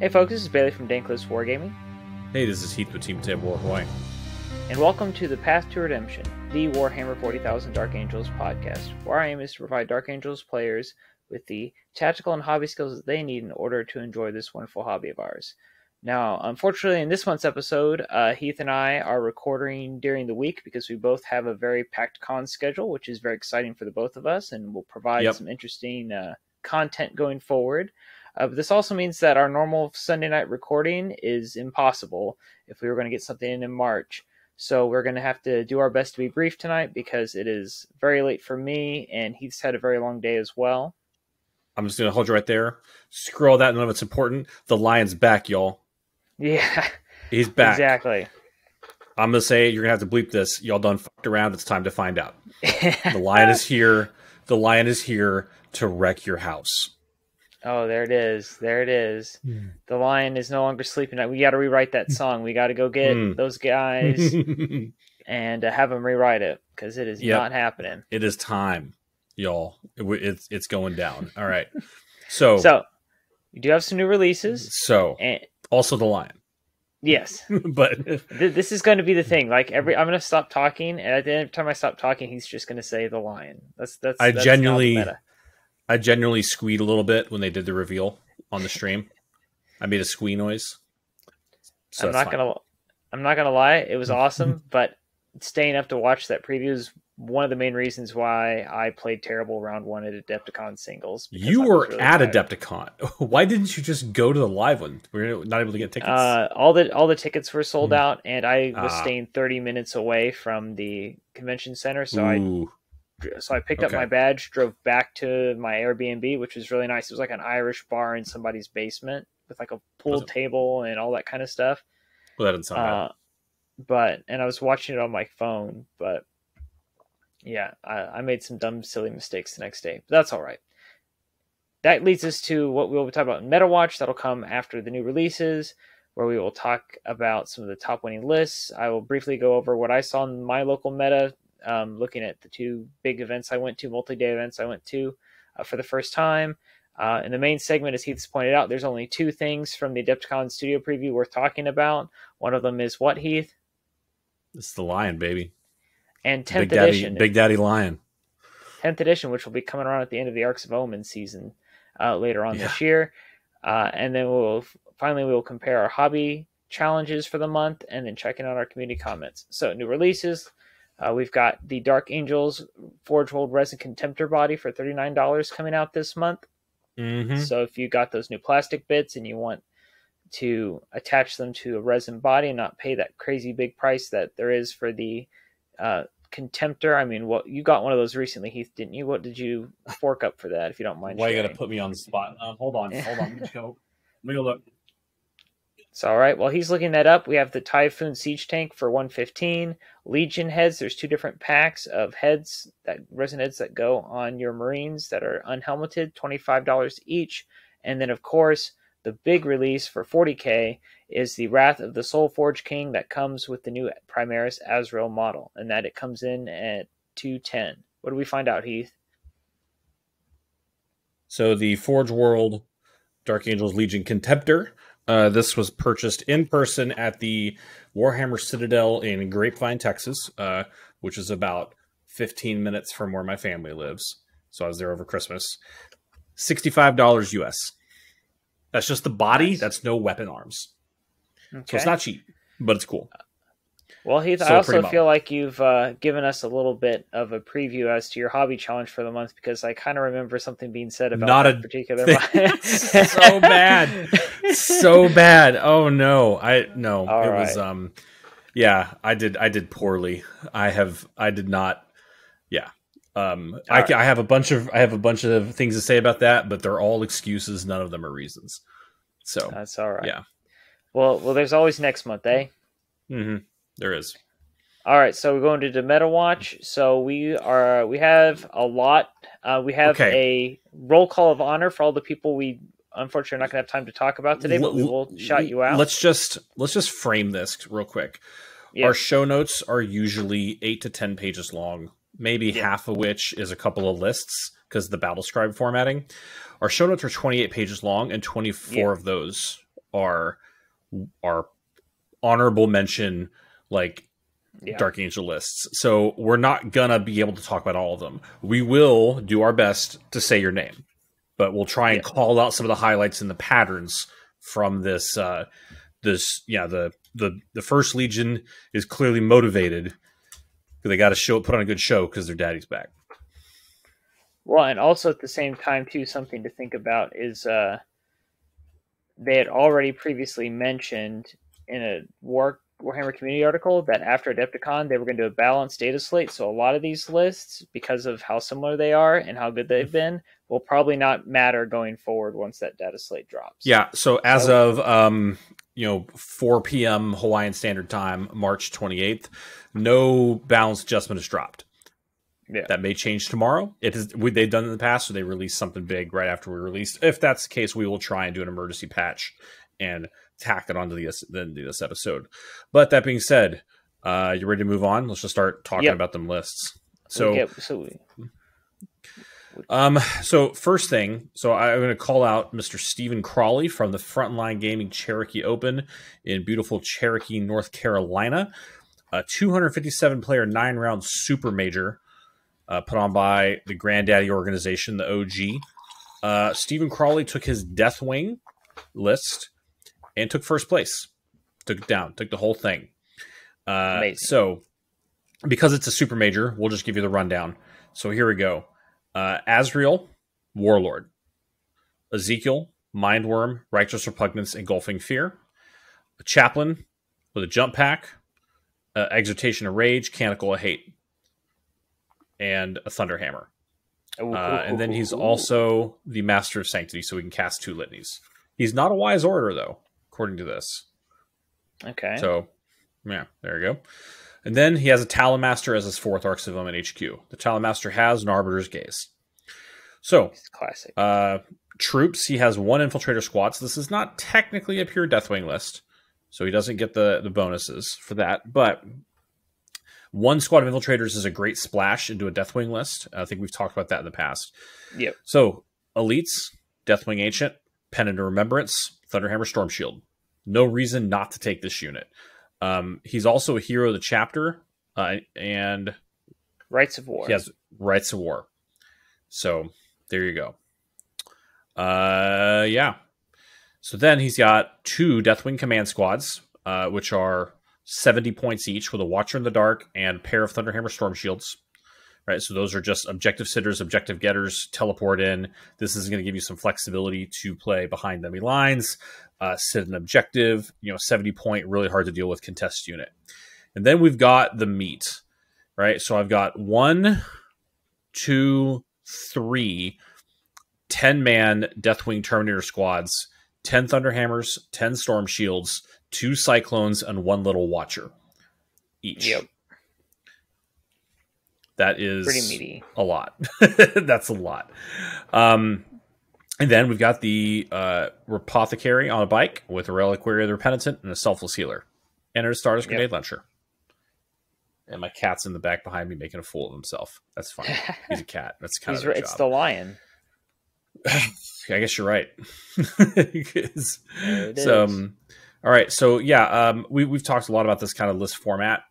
Hey folks, this is Bailey from Dank Wargaming. Hey, this is Heath with Team Table Hawaii. And welcome to the Path to Redemption, the Warhammer 40,000 Dark Angels podcast, where our aim is to provide Dark Angels players with the tactical and hobby skills that they need in order to enjoy this wonderful hobby of ours. Now, unfortunately, in this month's episode, Heath and I are recording during the week because we both have a very packed con schedule, which is very exciting for the both of us and will provide some interesting content going forward. But this also means that our normal Sunday night recording is impossible if we were going to get something in March. So we're going to have to do our best to be brief tonight because it is very late for me and Heath's had a very long day as well. I'm just going to hold you right there. Scroll that. None of it's important. The lion's back, y'all. Yeah. He's back. Exactly. I'm going to say you're going to have to bleep this. Y'all done fucked around. It's time to find out. The lion is here. The lion is here to wreck your house. Oh, there it is. There it is. The lion is no longer sleeping. We got to rewrite that song. We got to go get those guys and have them rewrite it because it is not happening. It is time, y'all. It's going down. All right. So we do have some new releases. And also the lion. Yes, but this is going to be the thing. Like I'm going to stop talking, and at the end of the time I stop talking, he's just going to say the lion. That's I genuinely squeed a little bit when they did the reveal on the stream. I made a squee noise. So I'm not gonna lie, it was awesome, but staying up to watch that preview is one of the main reasons why I played terrible round one at Adepticon singles. You were really at Adepticon. Why didn't you just go to the live one? We're not able to get tickets. All the tickets were sold out, and I was staying 30 minutes away from the convention center, so I picked up my badge, drove back to my Airbnb, which was really nice. It was like an Irish bar in somebody's basement with like a pool table and all that kind of stuff. Well, that doesn't sound bad. And I was watching it on my phone, but yeah, I made some dumb, silly mistakes the next day. But that's all right. That leads us to what we'll be talking about in Meta Watch. That'll come after the new releases, where we will talk about some of the top winning lists. I will briefly go over what I saw in my local meta, looking at the two big events I went to, multi-day events I went to for the first time. In the main segment, as Heath's pointed out, there's only two things from the Adepticon studio preview worth talking about. One of them is what, Heath? It's the lion, baby. And 10th edition. Big Daddy Lion. 10th edition, which will be coming around at the end of the Arcs of Omen season later on this year. And then we will compare our hobby challenges for the month and then checking out our community comments. So new releases. We've got the Dark Angels Forge World Resin Contemptor body for $39 coming out this month. So if you got those new plastic bits and you want to attach them to a resin body and not pay that crazy big price that there is for the Contemptor, I mean, you got one of those recently, Heath, didn't you? What did you fork up for that, if you don't mind? Why you got to put me on the spot? Hold on. Let me go look. It's all right. While he's looking that up, we have the Typhoon Siege Tank for $115. Legion heads. There's two different packs of heads, resin heads that go on your Marines that are unhelmeted, $25 each. And then, of course, the big release for $40K is the Wrath of the Soulforge King that comes with the new Primaris Azrael model, and that it comes in at $210. What do we find out, Heath? So the Forge World Dark Angels Legion Contemptor. This was purchased in person at the Warhammer Citadel in Grapevine, Texas, which is about 15 minutes from where my family lives. So I was there over Christmas. $65 US. That's just the body. Nice. That's no weapon arms. Okay. So it's not cheap, but it's cool. Well, Heath, I also feel like you've given us a little bit of a preview as to your hobby challenge for the month, because I kind of remember something being said about that particular one. So bad. So bad. Oh, no. It was, I did poorly. I did not. Yeah. I have a bunch of things to say about that, but they're all excuses. None of them are reasons. So that's all right. Yeah. Well, there's always next month, eh? Mm-hmm. There is. All right, so we're going to the Meta Watch. So we have a lot. We have a roll call of honor for all the people we unfortunately are not going to have time to talk about today, but we will shout you out. Let's just frame this real quick. Yep. Our show notes are usually 8 to 10 pages long, maybe half of which is a couple of lists because of the battle scribe formatting. Our show notes are 28 pages long, and 24 of those are honorable mention, like Yeah. Dark Angel lists. So we're not gonna be able to talk about all of them. We will do our best to say your name, but we'll try and call out some of the highlights and the patterns from this. The First Legion is clearly motivated because they got to put on a good show because their daddy's back. Well, and also at the same time too, something to think about is they had already previously mentioned in a Warhammer community article that after Adepticon they were going to do a balanced data slate. So a lot of these lists, because of how similar they are and how good they've been, will probably not matter going forward once that data slate drops. Yeah. So as of 4 p.m. Hawaiian Standard Time, March 28th, no balance adjustment has dropped. Yeah. That may change tomorrow. They've done it in the past, so they released something big right after we released. If that's the case, we will try and do an emergency patch and tack it onto this episode. But that being said, you ready to move on? Let's just start talking about them lists. So first thing, I'm going to call out Mr. Stephen Crawley from the Frontline Gaming Cherokee Open in beautiful Cherokee, North Carolina. A 257-player 9-round super major put on by the Granddaddy organization, the OG. Stephen Crawley took his Deathwing list and took first place. Took it down. Took the whole thing. So, because it's a super major, we'll just give you the rundown. So here we go. Azrael, Warlord. Ezekiel, Mindworm, Righteous Repugnance, Engulfing Fear. A Chaplain with a Jump Pack. Exhortation of Rage, Canticle of Hate. And a Thunderhammer. And then he's also the Master of Sanctity, so we can cast 2 litanies. He's not a Wise Orator, though, according to this. Okay. So, yeah, there you go. And then he has a Talon Master as his 4th Arc Civilian HQ. The Talon Master has an Arbiter's Gaze. So, classic. Troops, he has 1 Infiltrator Squad. So this is not technically a pure Deathwing list. So he doesn't get the bonuses for that. But 1 squad of Infiltrators is a great splash into a Deathwing list. I think we've talked about that in the past. Yep. So, Elites, Deathwing Ancient, Pendant of Remembrance, Thunderhammer Storm Shield. No reason not to take this unit. He's also a hero of the chapter, and Rights of War. He has Rights of War. So, there you go. Yeah. So then he's got 2 Deathwing Command Squads, which are 70 points each with a Watcher in the Dark and a pair of Thunderhammer Storm Shields. Right, so those are just objective sitters, objective getters, teleport in. This is going to give you some flexibility to play behind enemy lines, sit an objective, 70 point, really hard to deal with contest unit. And then we've got the meat, right? So I've got 1, 2, 3, 10-man Deathwing Terminator squads, 10 Thunderhammers, 10 Storm Shields, 2 Cyclones, and 1 little Watcher each. Yep. That is pretty meaty. A lot. That's a lot. And then we've got the Apothecary on a bike with a Reliquary of the Repenitent and a Selfless Healer. And a Stardust Grenade Launcher. And my cat's in the back behind me making a fool of himself. That's fine. He's a cat. That's kind of their job. It's the lion. I guess you're right. All right. So, yeah, we've talked a lot about this kind of list format.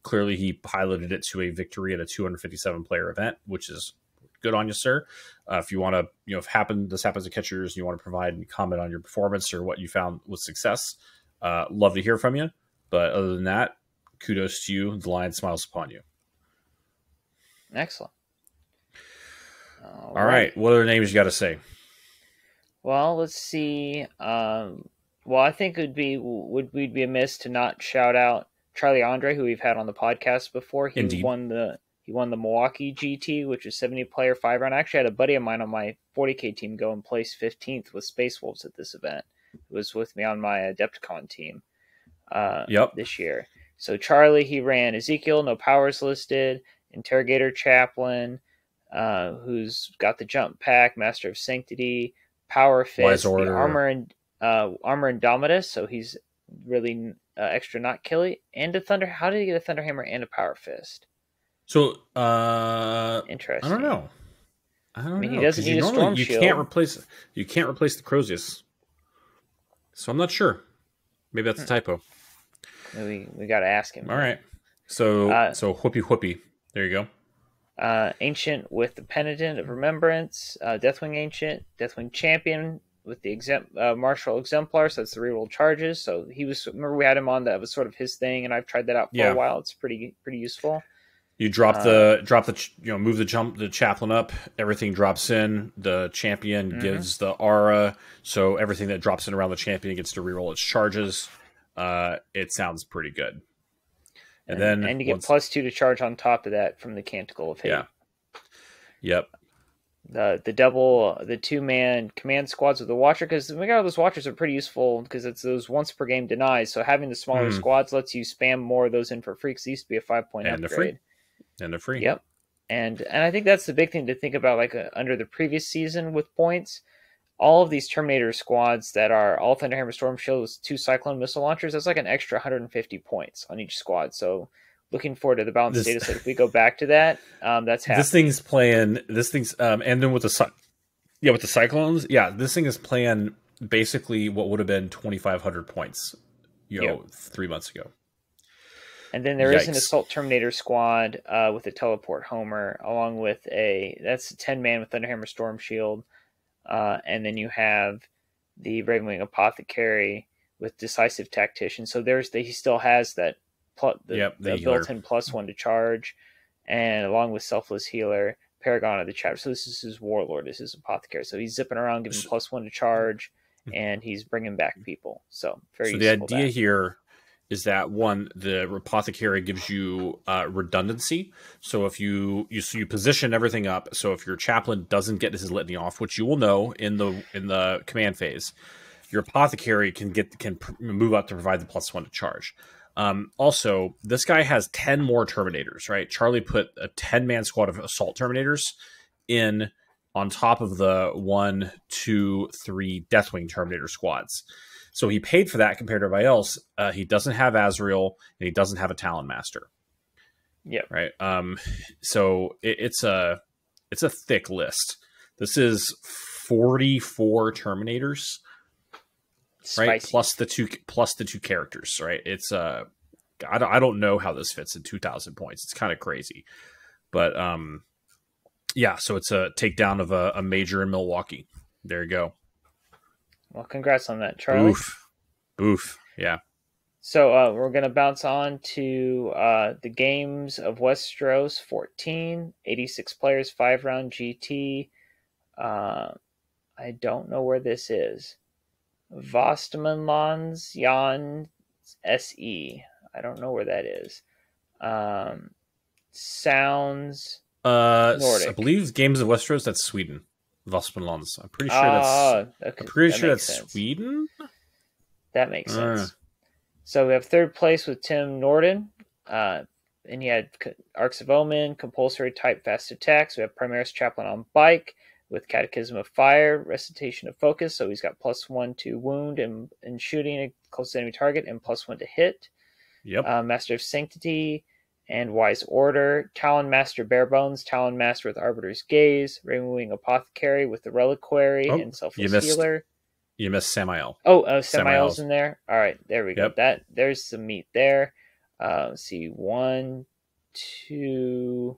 Clearly, he piloted it to a victory at a 257-player event, which is good on you, sir. If you want to, if this happens to catch yours, and you want to provide and comment on your performance or what you found with success, love to hear from you. But other than that, kudos to you. The lion smiles upon you. Excellent. All right. What other names you got to say? Well, let's see. Well, I think we'd be amiss to not shout out Charlie Andre, who we've had on the podcast before. He won the Milwaukee GT, which is 70-player 5-round. I actually had a buddy of mine on my 40K team go and place 15th with Space Wolves at this event. He was with me on my Adepticon team this year. So Charlie, he ran Ezekiel, no powers listed, Interrogator Chaplain, who's got the Jump Pack, Master of Sanctity, Power Fist, the Armor Indomitus, so he's really extra not killy, and a Thunder. How did he get a Thunderhammer and a Power Fist? So, interesting. I don't know. I mean, he doesn't need a Storm Shield. You can't replace the Crozius. So I'm not sure. Maybe that's a typo. We got to ask him. All right. So whoopee whoopee. There you go. Ancient with the Penitent of Remembrance. Deathwing Ancient. Deathwing Champion with the Martial Exemplar. So that's the reroll charges. So remember we had him on, that was sort of his thing, and I've tried that out for a while. It's pretty useful. You move the chaplain up. Everything drops in. The champion gives the aura, so everything that drops in around the champion gets to reroll its charges. It sounds pretty good. And you get +2 to charge on top of that from the Canticle of Hate. Yeah. Yep. The 2-man command squads with the Watcher, because those Watchers are pretty useful because it's those once per game denies. So having the smaller squads lets you spam more of those in for free, because it used to be a 5-point upgrade. And they're free. Yep. And I think that's the big thing to think about, like under the previous season with points. All of these Terminator squads that are all Thunderhammer Storm Shield with 2 Cyclone missile launchers, that's like an extra 150 points on each squad. So looking forward to the balanced data set. If we go back to that, that's happening. And then with the Cyclones, this thing is playing basically what would have been 2,500 points, 3 months ago. And then there is an Assault Terminator squad with a Teleport Homer, along with that's a 10-man with Thunderhammer Storm Shield. And then you have the Ravenwing Apothecary with Decisive Tactician. So he still has that the built-in +1 to charge, and along with Selfless Healer, Paragon of the Chapter. So this is his Warlord, this is his Apothecary. So he's zipping around, giving +1 to charge, and he's bringing back people. So very useful. So the idea here is that, one, the Apothecary gives you redundancy. So if you position everything up, so if your chaplain doesn't get his litany off, which you will know in the command phase, your Apothecary can move up to provide the +1 to charge. Also, this guy has 10 more Terminators, right? Charlie put a 10-man squad of Assault Terminators in on top of the 1, 2, 3 Deathwing Terminator squads. So he paid for that compared to everybody else. He doesn't have Azrael, and he doesn't have a Talon Master. Yeah. Right. So it's a thick list. This is 44 Terminators, right? Plus the two characters, right? It's I don't know how this fits in 2,000 points. It's kind of crazy, but so it's a takedown of a major in Milwaukee. There you go. Well, congrats on that, Charlie. Oof. Yeah. So we're going to bounce on to the Games of Westeros 14, 86 players, 5-round GT. I don't know where this is. Vostamanlands Jan SE. I don't know where that is. Sounds Nordic. I believe Games of Westeros, that's Sweden. Vostamanlands. I'm pretty sure that's Sweden. That makes sense. So we have third place with Tim Norden. And he had Arcs of Omen, Compulsory Type Fast Attacks. We have Primaris Chaplain on Bike with Catechism of Fire, Recitation of Focus. So he's got +1 to wound and shooting a close enemy target, and +1 to hit. Yep. Master of Sanctity and Wise Order. Talon Master Barebones. Talon Master with Arbiter's Gaze. Ravenwing Apothecary with the Reliquary and Selfless Healer. You missed Samael. Samael's in there. All right, there we go. There's some meat there. Let's see, 1, 2,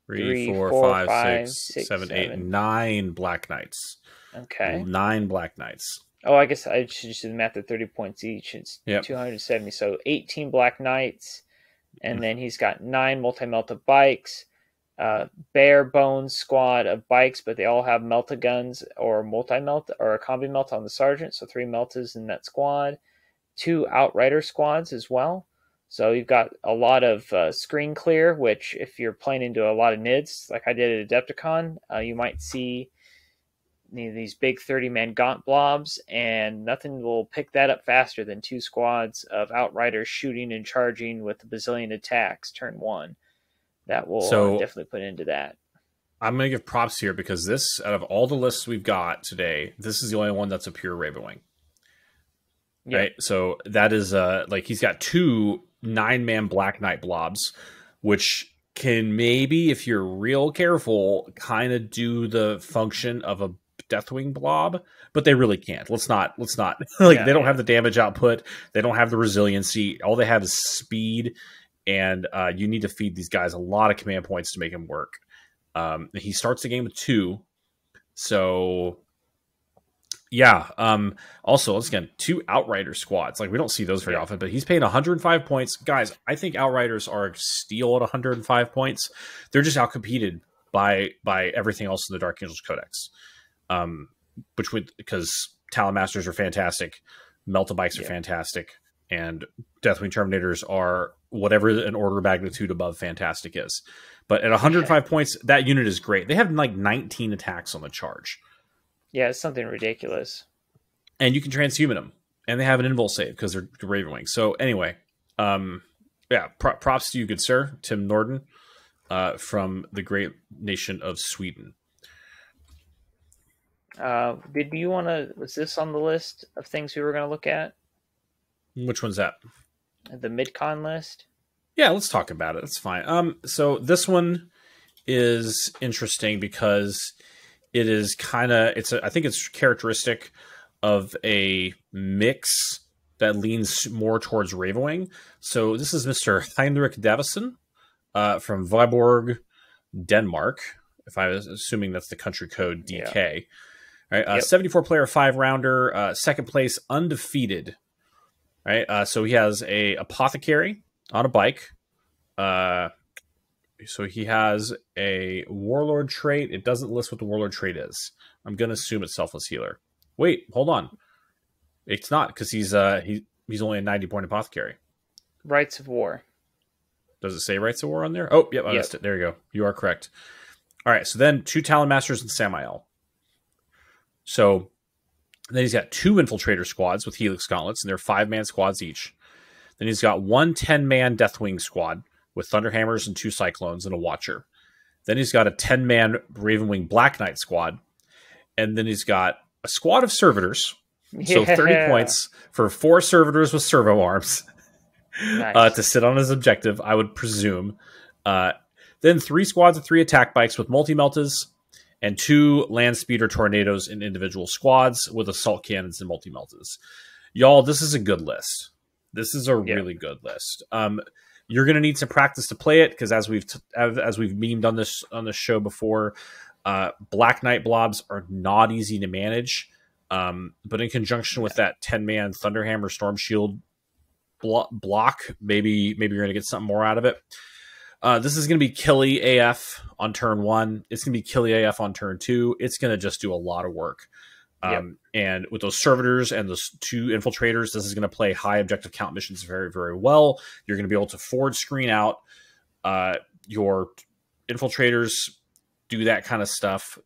3, 4, 5, 6, 7, 8, 9 Black Knights. Okay. 9 Black Knights. Oh, I guess I should just do the math at 30 points each. It's 270. So 18 Black Knights. And then he's got 9 multi-melta bikes. Bare bones squad of bikes, but they all have melta guns or multi-melta or a combi melta on the sergeant. So 3 meltas in that squad. 2 outrider squads as well. So you've got a lot of screen clear, which if you're playing into a lot of NIDs, like I did at Adepticon, you might see these big 30-man gaunt blobs, and nothing will pick that up faster than 2 squads of outriders shooting and charging with a bazillion attacks turn 1. That will definitely put into that. I'm going to give props here because this, out of all the lists we've got today, this is the only one that's a pure Ravenwing. Yeah. Right? So that is, he's got 2 9-man Black Knight blobs, which can maybe, if you're real careful, kind of do the function of Deathwing blob, but they really can't. Let's not like they don't have the damage output. They don't have the resiliency. All they have is speed, and you need to feed these guys a lot of command points to make him work. He starts the game with 2, so yeah. Also, once again, 2 Outrider squads. Like we don't see those very often, but he's paying 105 points, guys. I think Outriders are a steal at 105 points. They're just outcompeted by everything else in the Dark Angels Codex. Because Talon Masters are fantastic, Meltabikes are fantastic, and Deathwing Terminators are whatever an order of magnitude above fantastic is. But at 105 points, that unit is great. They have like 19 attacks on the charge. Yeah, it's something ridiculous. And you can transhuman them, and they have an invul save because they're Ravenwing. So anyway, props to you, good sir, Tim Norden, from the great nation of Sweden. Did you want to? Was this on the list of things we were going to look at? Which one's that? The MidCon list. Yeah, let's talk about it. That's fine. So this one is interesting because it is kind of I think it's characteristic of a mix that leans more towards Ravenwing. So this is Mr. Heinrich Davison from Viborg, Denmark. If I was assuming that's the country code DK. Right, 74-player 5-rounder, second place, undefeated. Right, so he has a apothecary on a bike. So he has a warlord trait. It doesn't list what the warlord trait is. I'm gonna assume it's selfless healer. Wait, hold on. It's not, because he's only a 90-point apothecary. Rights of War. Does it say Rights of War on there? Oh, yep, I missed it. There you go. You are correct. All right, so then 2 Talon Masters and Samael. So then he's got 2 Infiltrator squads with Helix Gauntlets, and they're 5-man squads each. Then he's got 1 10-man Deathwing squad with Thunderhammers and 2 Cyclones and a Watcher. Then he's got a 10-man Ravenwing Black Knight squad. And then he's got a squad of Servitors. So 30 points for 4 Servitors with servo arms to sit on his objective, I would presume. Then 3 squads of 3 attack bikes with multi-meltas, and 2 land speeder tornadoes in individual squads with assault cannons and multi-meltas. Y'all, this is a good list. This is a really good list. You're going to need some practice to play it, because as we've memed on this show before, Black Knight blobs are not easy to manage. But in conjunction with that 10-man Thunderhammer Storm Shield block, maybe you're going to get something more out of it. This is going to be Killy AF on turn 1. It's going to be Killy AF on turn 2. It's going to just do a lot of work. And with those Servitors and those 2 Infiltrators, this is going to play high objective count missions very, very well. You're going to be able to forward screen out your Infiltrators, do that kind of stuff,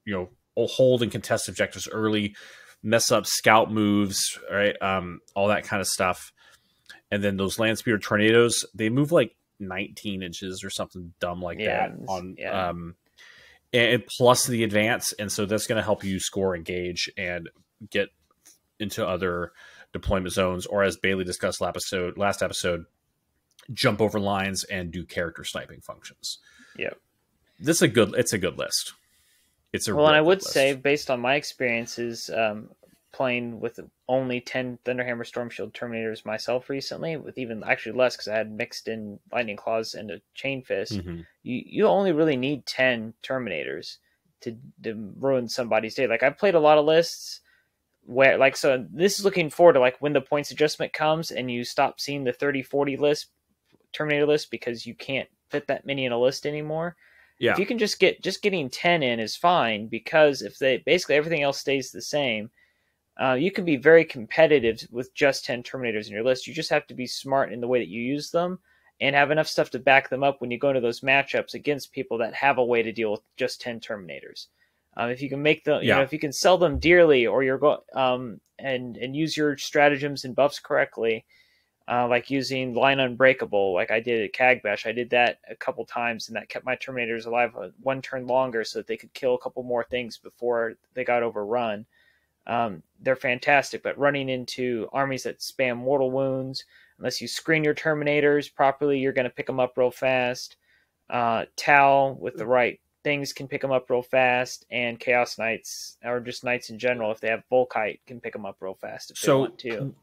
hold and contest objectives early, mess up scout moves, right? All that kind of stuff. And then those Land Speeder Tornadoes, they move like 19 inches or something dumb like that and plus the advance, and so that's going to help you score, engage, and get into other deployment zones, or as Bailey discussed last episode, jump over lines and do character sniping functions. It's a good list. It's a and I would say, based on my experiences playing with only 10 Thunderhammer Storm Shield Terminators myself recently, with even actually less because I had mixed in Lightning Claws and a Chain Fist, you only really need 10 Terminators to ruin somebody's day. Like, I've played a lot of lists where, like, so this is looking forward to, like, when the points adjustment comes and you stop seeing the 30-40 list, Terminator list, because you can't fit that many in a list anymore. If you can just getting 10 in is fine, because if basically everything else stays the same, you can be very competitive with just 10 Terminators in your list. You just have to be smart in the way that you use them and have enough stuff to back them up when you go into those matchups against people that have a way to deal with just 10 Terminators. If you can make them, if you can sell them dearly, or and use your stratagems and buffs correctly, like using Line Unbreakable, like I did at Cagbash. I did that a couple times, and that kept my Terminators alive 1 turn longer so that they could kill a couple more things before they got overrun. They're fantastic, but running into armies that spam mortal wounds, unless you screen your Terminators properly, you're going to pick them up real fast. Tal with the right things can pick them up real fast, and Chaos Knights, or just Knights in general, if they have Volkite, can pick them up real fast if they want to.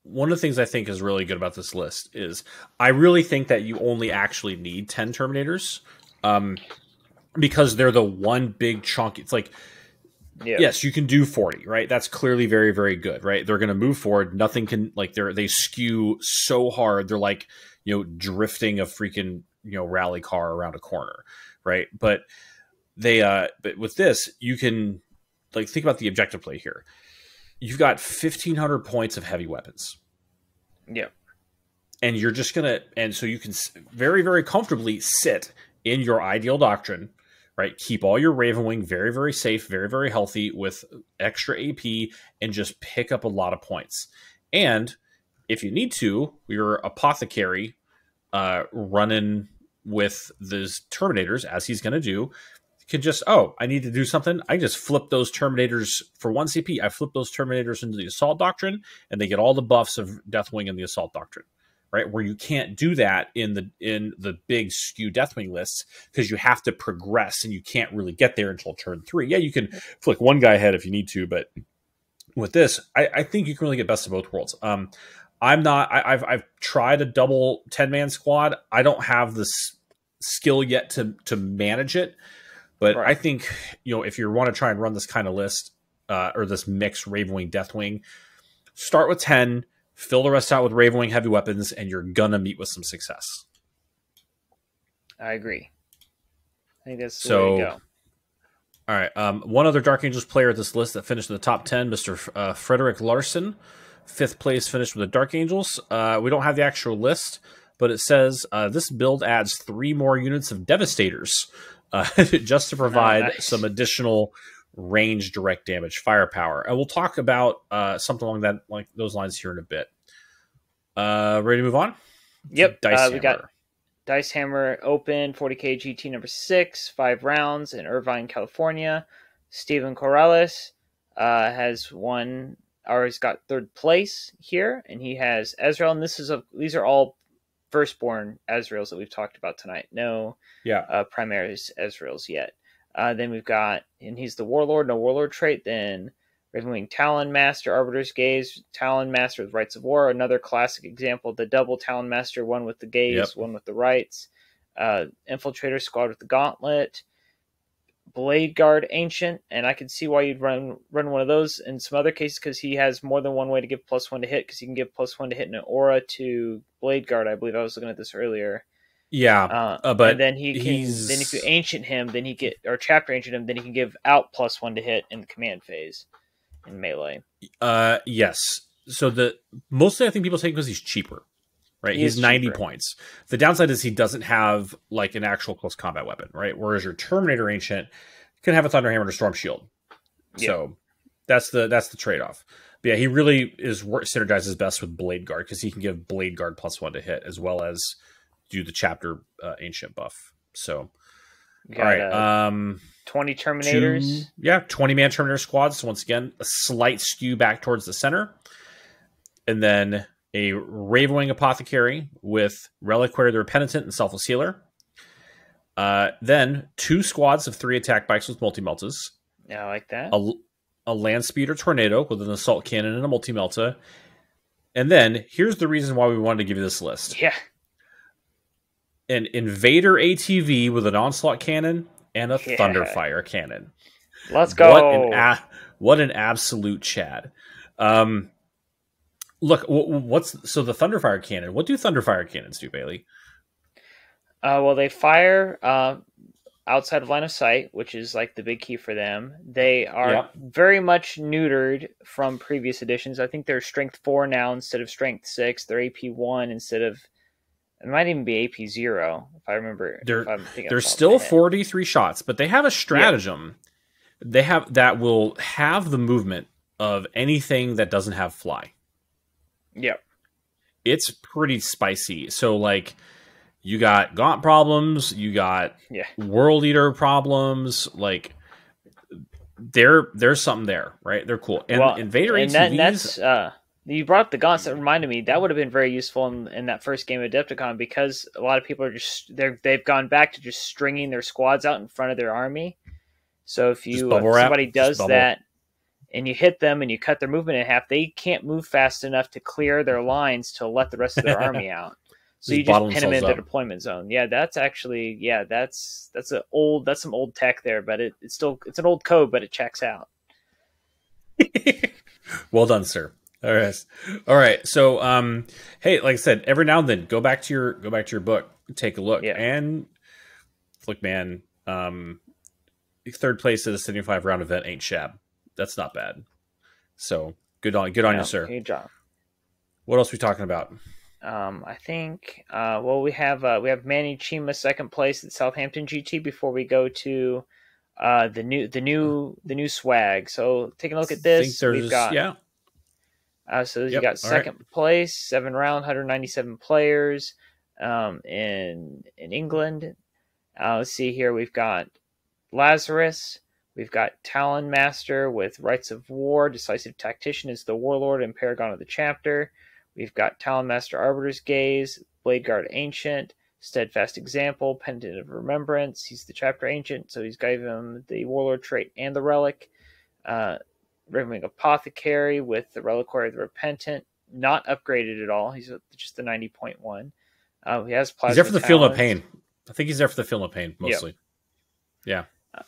One of the things I think is really good about this list is I really think that you only actually need 10 Terminators, because they're the one big chunk. It's like, yes, you can do 40, right? That's clearly very, very good, right? They're going to move forward. Nothing can, like, they skew so hard. They're like, drifting a freaking, rally car around a corner, right? But but with this, you can, like, think about the objective play here. You've got 1,500 points of heavy weapons. Yep. And you're just and so you can very, very comfortably sit in your ideal doctrine, right? Keep all your Ravenwing very, very safe, very, very healthy with extra AP, and just pick up a lot of points. And if you need to, your Apothecary running with those Terminators, as he's going to do, can just, I need to do something. I just flip those Terminators for 1 CP. I flip those Terminators into the Assault Doctrine, and they get all the buffs of Deathwing in the Assault Doctrine, right? Where you can't do that in the big skew Deathwing lists, because you have to progress, and you can't really get there until turn 3. Yeah, you can flick one guy ahead if you need to, but with this, I think you can really get best of both worlds. I've tried a double 10-man squad. I don't have this skill yet to manage it. But right. I think, if you want to try and run this kind of list, or this mixed Ravenwing, Deathwing, start with 10, fill the rest out with Ravenwing heavy weapons, and you're going to meet with some success. I agree. I think that's the way to go. All right. One other Dark Angels player at this list that finished in the top 10, Mr. Frederick Larson, 5th place finished with the Dark Angels. We don't have the actual list, but it says this build adds 3 more units of Devastators, just to provide some additional range direct damage firepower. And we'll talk about something along those lines here in a bit. Ready to move on? Yep. We got Dice Hammer Open 40K GT number 6, 5 rounds in Irvine, California. Steven Corrales has won, or he's got 3rd place here, and he has Ezreal. And these are all Firstborn Ezreals that we've talked about tonight. No Primaries Ezreals yet. Then we've got, and he's the Warlord, no Warlord trait. Then Ravenwing Talon Master, Arbiter's Gaze, Talon Master with Rights of War, another classic example, the double Talon Master, one with the Gaze, one with the Rights. Infiltrator Squad with the Gauntlet. Blade Guard Ancient, and I can see why you'd run one of those in some other cases, because he has more than one way to give +1 to hit, because he can give +1 to hit in an aura to Blade Guard. I believe I was looking at this earlier. Yeah, but and then he can. Then if you Ancient him, then or Chapter Ancient him, then he can give out +1 to hit in the command phase in melee. Yes. So mostly I think people take him because he's cheaper. Right, he's 90 points. The downside is he doesn't have like an actual close combat weapon, right? Whereas your Terminator Ancient can have a Thunderhammer and a Storm Shield. So that's the trade-off. But yeah, he really synergizes best with Blade Guard, because he can give Blade Guard +1 to hit, as well as do the Chapter Ancient buff. So, all right, 20 Terminators. 20-man Terminator squads. So once again, a slight skew back towards the center, and then a Ravenwing Apothecary with Reliquary the Repenitent and Selfless Healer. Then 2 squads of 3 attack bikes with multi-meltas. Yeah, I like that. A Land Speeder Tornado with an Assault Cannon and a multi-melta. And then, here's the reason why we wanted to give you this list. Yeah. An Invader ATV with an Onslaught Cannon and a Thunderfire Cannon. Let's go. What an absolute Chad. Look, so the Thunderfire Cannon. What do Thunderfire Cannons do, Bailey? Well, they fire outside of line of sight, which is like the big key for them. They are very much neutered from previous editions. I think they're Strength 4 now instead of Strength 6. They're AP 1 instead of... It might even be AP 0, if I remember. They're still 43 shots, but they have a stratagem. They have that will have the movement of anything that doesn't have fly. Yep. It's pretty spicy. So, like, you got Gaunt problems, you got World Eater problems, like, there's something there, right? They're cool. And Invader ATVs... You brought up the gaunts. That reminded me that would have been very useful in that first game of Adepticon, because a lot of people are they've gone back to just stringing their squads out in front of their army. So if somebody does that and you hit them and you cut their movement in half, they can't move fast enough to clear their lines to let the rest of their army out. So you just pin them in the deployment zone. Yeah, that's actually that's some old tech there, but it's an old code, but it checks out. Well done, sir. All right. So, hey, like I said, every now and then, go back to your book, take a look, and look, man. Third place at a 75 round event ain't shab. That's not bad. So good on you, sir. Good job. What else are we talking about? I think we have Manny Chima second place at Southampton GT before we go to the new swag. So taking a look at this, we've got you got second place, 7 round, 197 players in England. Let's see here, we've got Lazarus, we've got Talon Master with Rights of War, Decisive Tactician is the Warlord and Paragon of the Chapter. We've got Talon Master Arbiter's Gaze, Blade Guard Ancient, Steadfast Example, Pendant of Remembrance. He's the Chapter Ancient, so he's got him the Warlord trait and the Relic. Raving Apothecary with the Reliquary of the Repentant, not upgraded at all. He's just the 90.1. He has Plasma. He's there for the Feeling of Pain. I think he's there for the Feeling of Pain mostly. Yeah.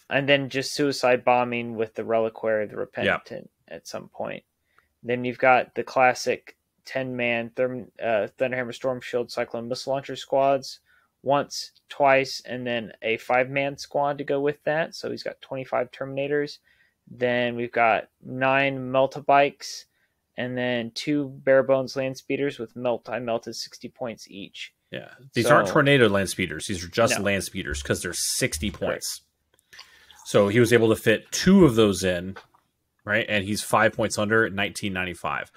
And then just Suicide Bombing with the Reliquary of the Repentant at some point. Then you've got the classic 10-man Thunderhammer Storm Shield Cyclone Missile Launcher squads once, twice, and then a 5-man squad to go with that. So he's got 25 Terminators. Then we've got 9 Melta-Bikes, and then 2 Bare Bones Land Speeders with Melt. I melted 60 points each. Yeah, these aren't Tornado Land Speeders. These are just Land Speeders because they're 60 points. So he was able to fit 2 of those in, right? And he's 5 points under at 1995.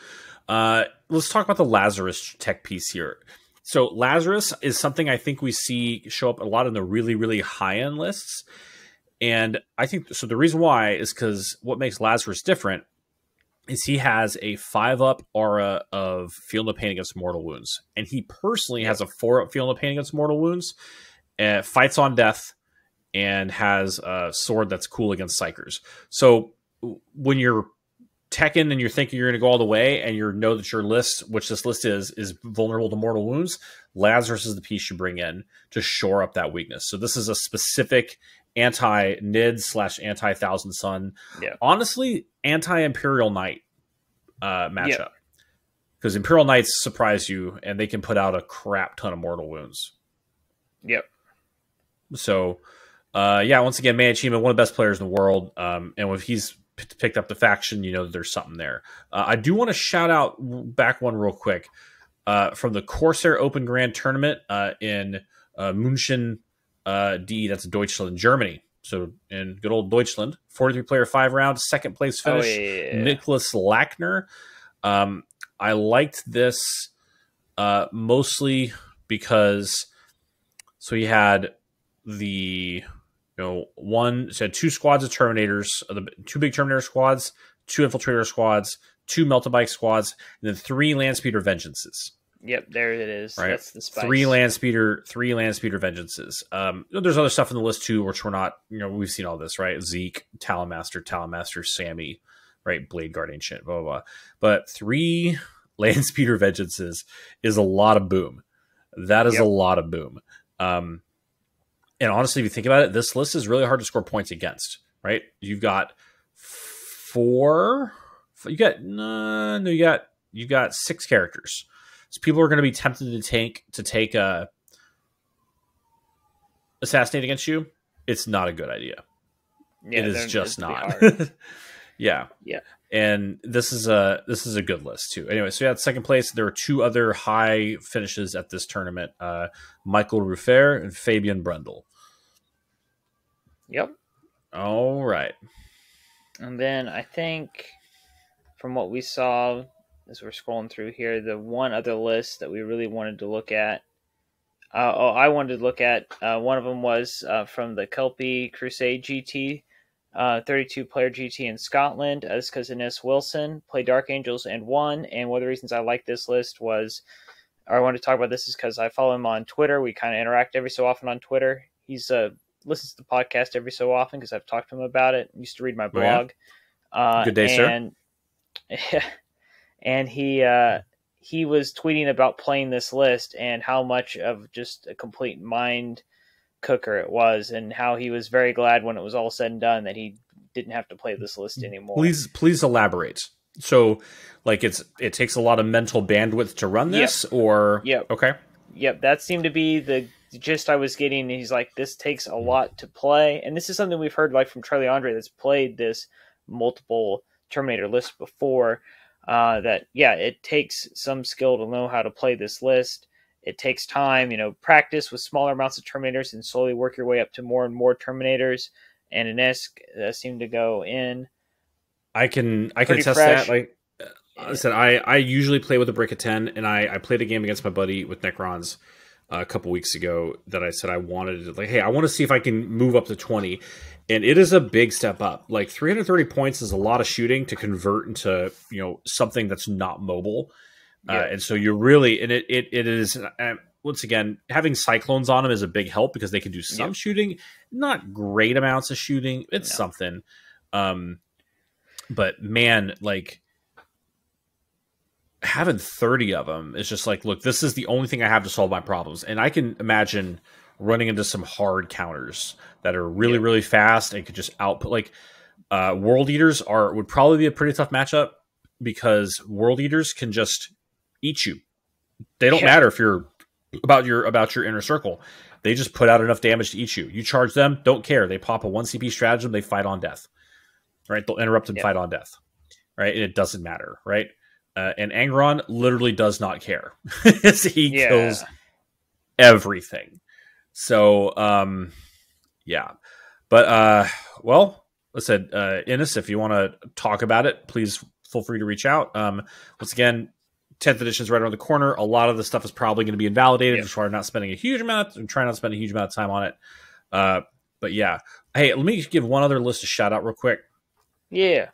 Let's talk about the Lazarus tech piece here. So Lazarus is something I think we see show up a lot in the really, really high-end lists. And I think, so the reason why is because what makes Lazarus different is he has a 5-up aura of Feeling the Pain against mortal wounds. And he personally has a 4-up Feeling the Pain against mortal wounds, fights on death, and has a sword that's cool against psychers. So when you're teching and you're thinking you're going to go all the way and you know that your list, which this list is vulnerable to mortal wounds, Lazarus is the piece you bring in to shore up that weakness. So this is a specific anti-Nid / anti-Thousand Sun. Yeah. Honestly, anti-Imperial Knight matchup. Because Imperial Knights surprise you and they can put out a crap ton of mortal wounds. Yep. So, once again, Manichima, one of the best players in the world. And if he's picked up the faction, you know that there's something there. I do want to shout out back one real quick from the Corsair Open Grand Tournament in München, that's Deutschland, Germany. So in good old Deutschland, 43-player 5-round, second place finish. Nicholas Lackner. I liked this mostly because so he had the had 2 squads of Terminators, the 2 big Terminator squads, 2 Infiltrator squads, 2 Melta-Bike squads, and then 3 Landspeeder Vengeances. Yep, there it is. Right? That's the spice. 3 Landspeeder Vengeances. There's other stuff in the list too, which we're not, we've seen all this, right? Zeke, Talonmaster, Sammy, right? Blade Guard Ancient, blah, blah, blah. But 3 Landspeeder Vengeances is a lot of boom. That is a lot of boom. And honestly, if you think about it, this list is really hard to score points against, right? You've got 6 characters. So people are going to be tempted to take Assassinate against you. It's not a good idea. Yeah, it is just not. Yeah. And this is a good list too. Anyway, so second place. There were 2 other high finishes at this tournament: Michael Ruffer and Fabian Brundle. Yep. All right. And then I think from what we saw as we're scrolling through here, the one other list that we really wanted to look at. I wanted to look at one of them was from the Kelpie Crusade GT. 32-player GT in Scotland. His cousin Innes Wilson played Dark Angels and won. And one of the reasons I like this list was, or I wanted to talk about this, is because I follow him on Twitter. We kind of interact every so often on Twitter. He's listens to the podcast every so often because I've talked to him about it. He used to read my blog. Good day, sir. And he was tweeting about playing this list and how much of just a complete mind cooker it was, and how he was very glad when it was all said and done that he didn't have to play this list anymore. Please elaborate. So, like, it takes a lot of mental bandwidth to run this, or okay, that seemed to be the gist I was getting. He's like, this takes a lot to play, and this is something we've heard like from Charlie Andre that's played this multiple Terminator list before. That it takes some skill to know how to play this list. It takes time, practice with smaller amounts of Terminators and slowly work your way up to more and more Terminators. And Innes seemed to go in. I can attest that. Like I said, I usually play with a brick of 10, and I played a game against my buddy with Necrons a couple weeks ago that I said I wanted to, like, hey, I want to see if I can move up to 20. And it is a big step up. Like 330 points is a lot of shooting to convert into, something that's not mobile. And so you really, and it is, once again, having Cyclones on them is a big help because they can do some shooting, not great amounts of shooting. It's something. But man, like having 30 of them is just like, look, this is the only thing I have to solve my problems. And I can imagine running into some hard counters that are really, really fast and could just output. Like World Eaters would probably be a pretty tough matchup because World Eaters can just eat you. They don't matter if you're about your inner circle. They just put out enough damage to eat you. You charge them, don't care. They pop a 1 CP stratagem, they fight on death. Right? They'll interrupt and fight on death. Right? And it doesn't matter. Right? And Angron literally does not care. He kills everything. So, But, well, listen, Innes, if you want to talk about it, please feel free to reach out. Once again, 10th edition is right around the corner. A lot of the stuff is probably going to be invalidated. Just try not spending a huge amount of time on it. But yeah. Hey, let me give one other list a shout out real quick. Yeah.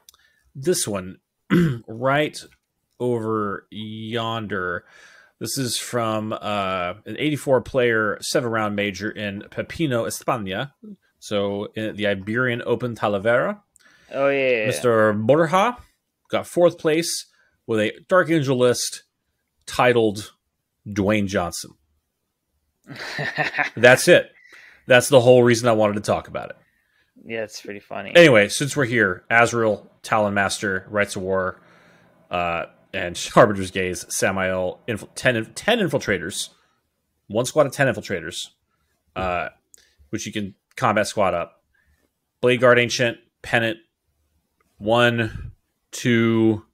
This one right over yonder. This is from an 84 player 7-round major in Pepino, España. So in the Iberian Open Talavera. Oh yeah. Mr. Borja got 4th place with a Dark Angel list titled Dwayne Johnson. That's it. That's the whole reason I wanted to talk about it. Yeah, it's pretty funny. Anyway, since we're here, Azrael, Talon Master, Rights of War, and Harbinger's Gaze, Samael, 10 infiltrators. 1 squad of 10 infiltrators, which you can combat squad up. Blade Guard Ancient, Pennant, 1, 2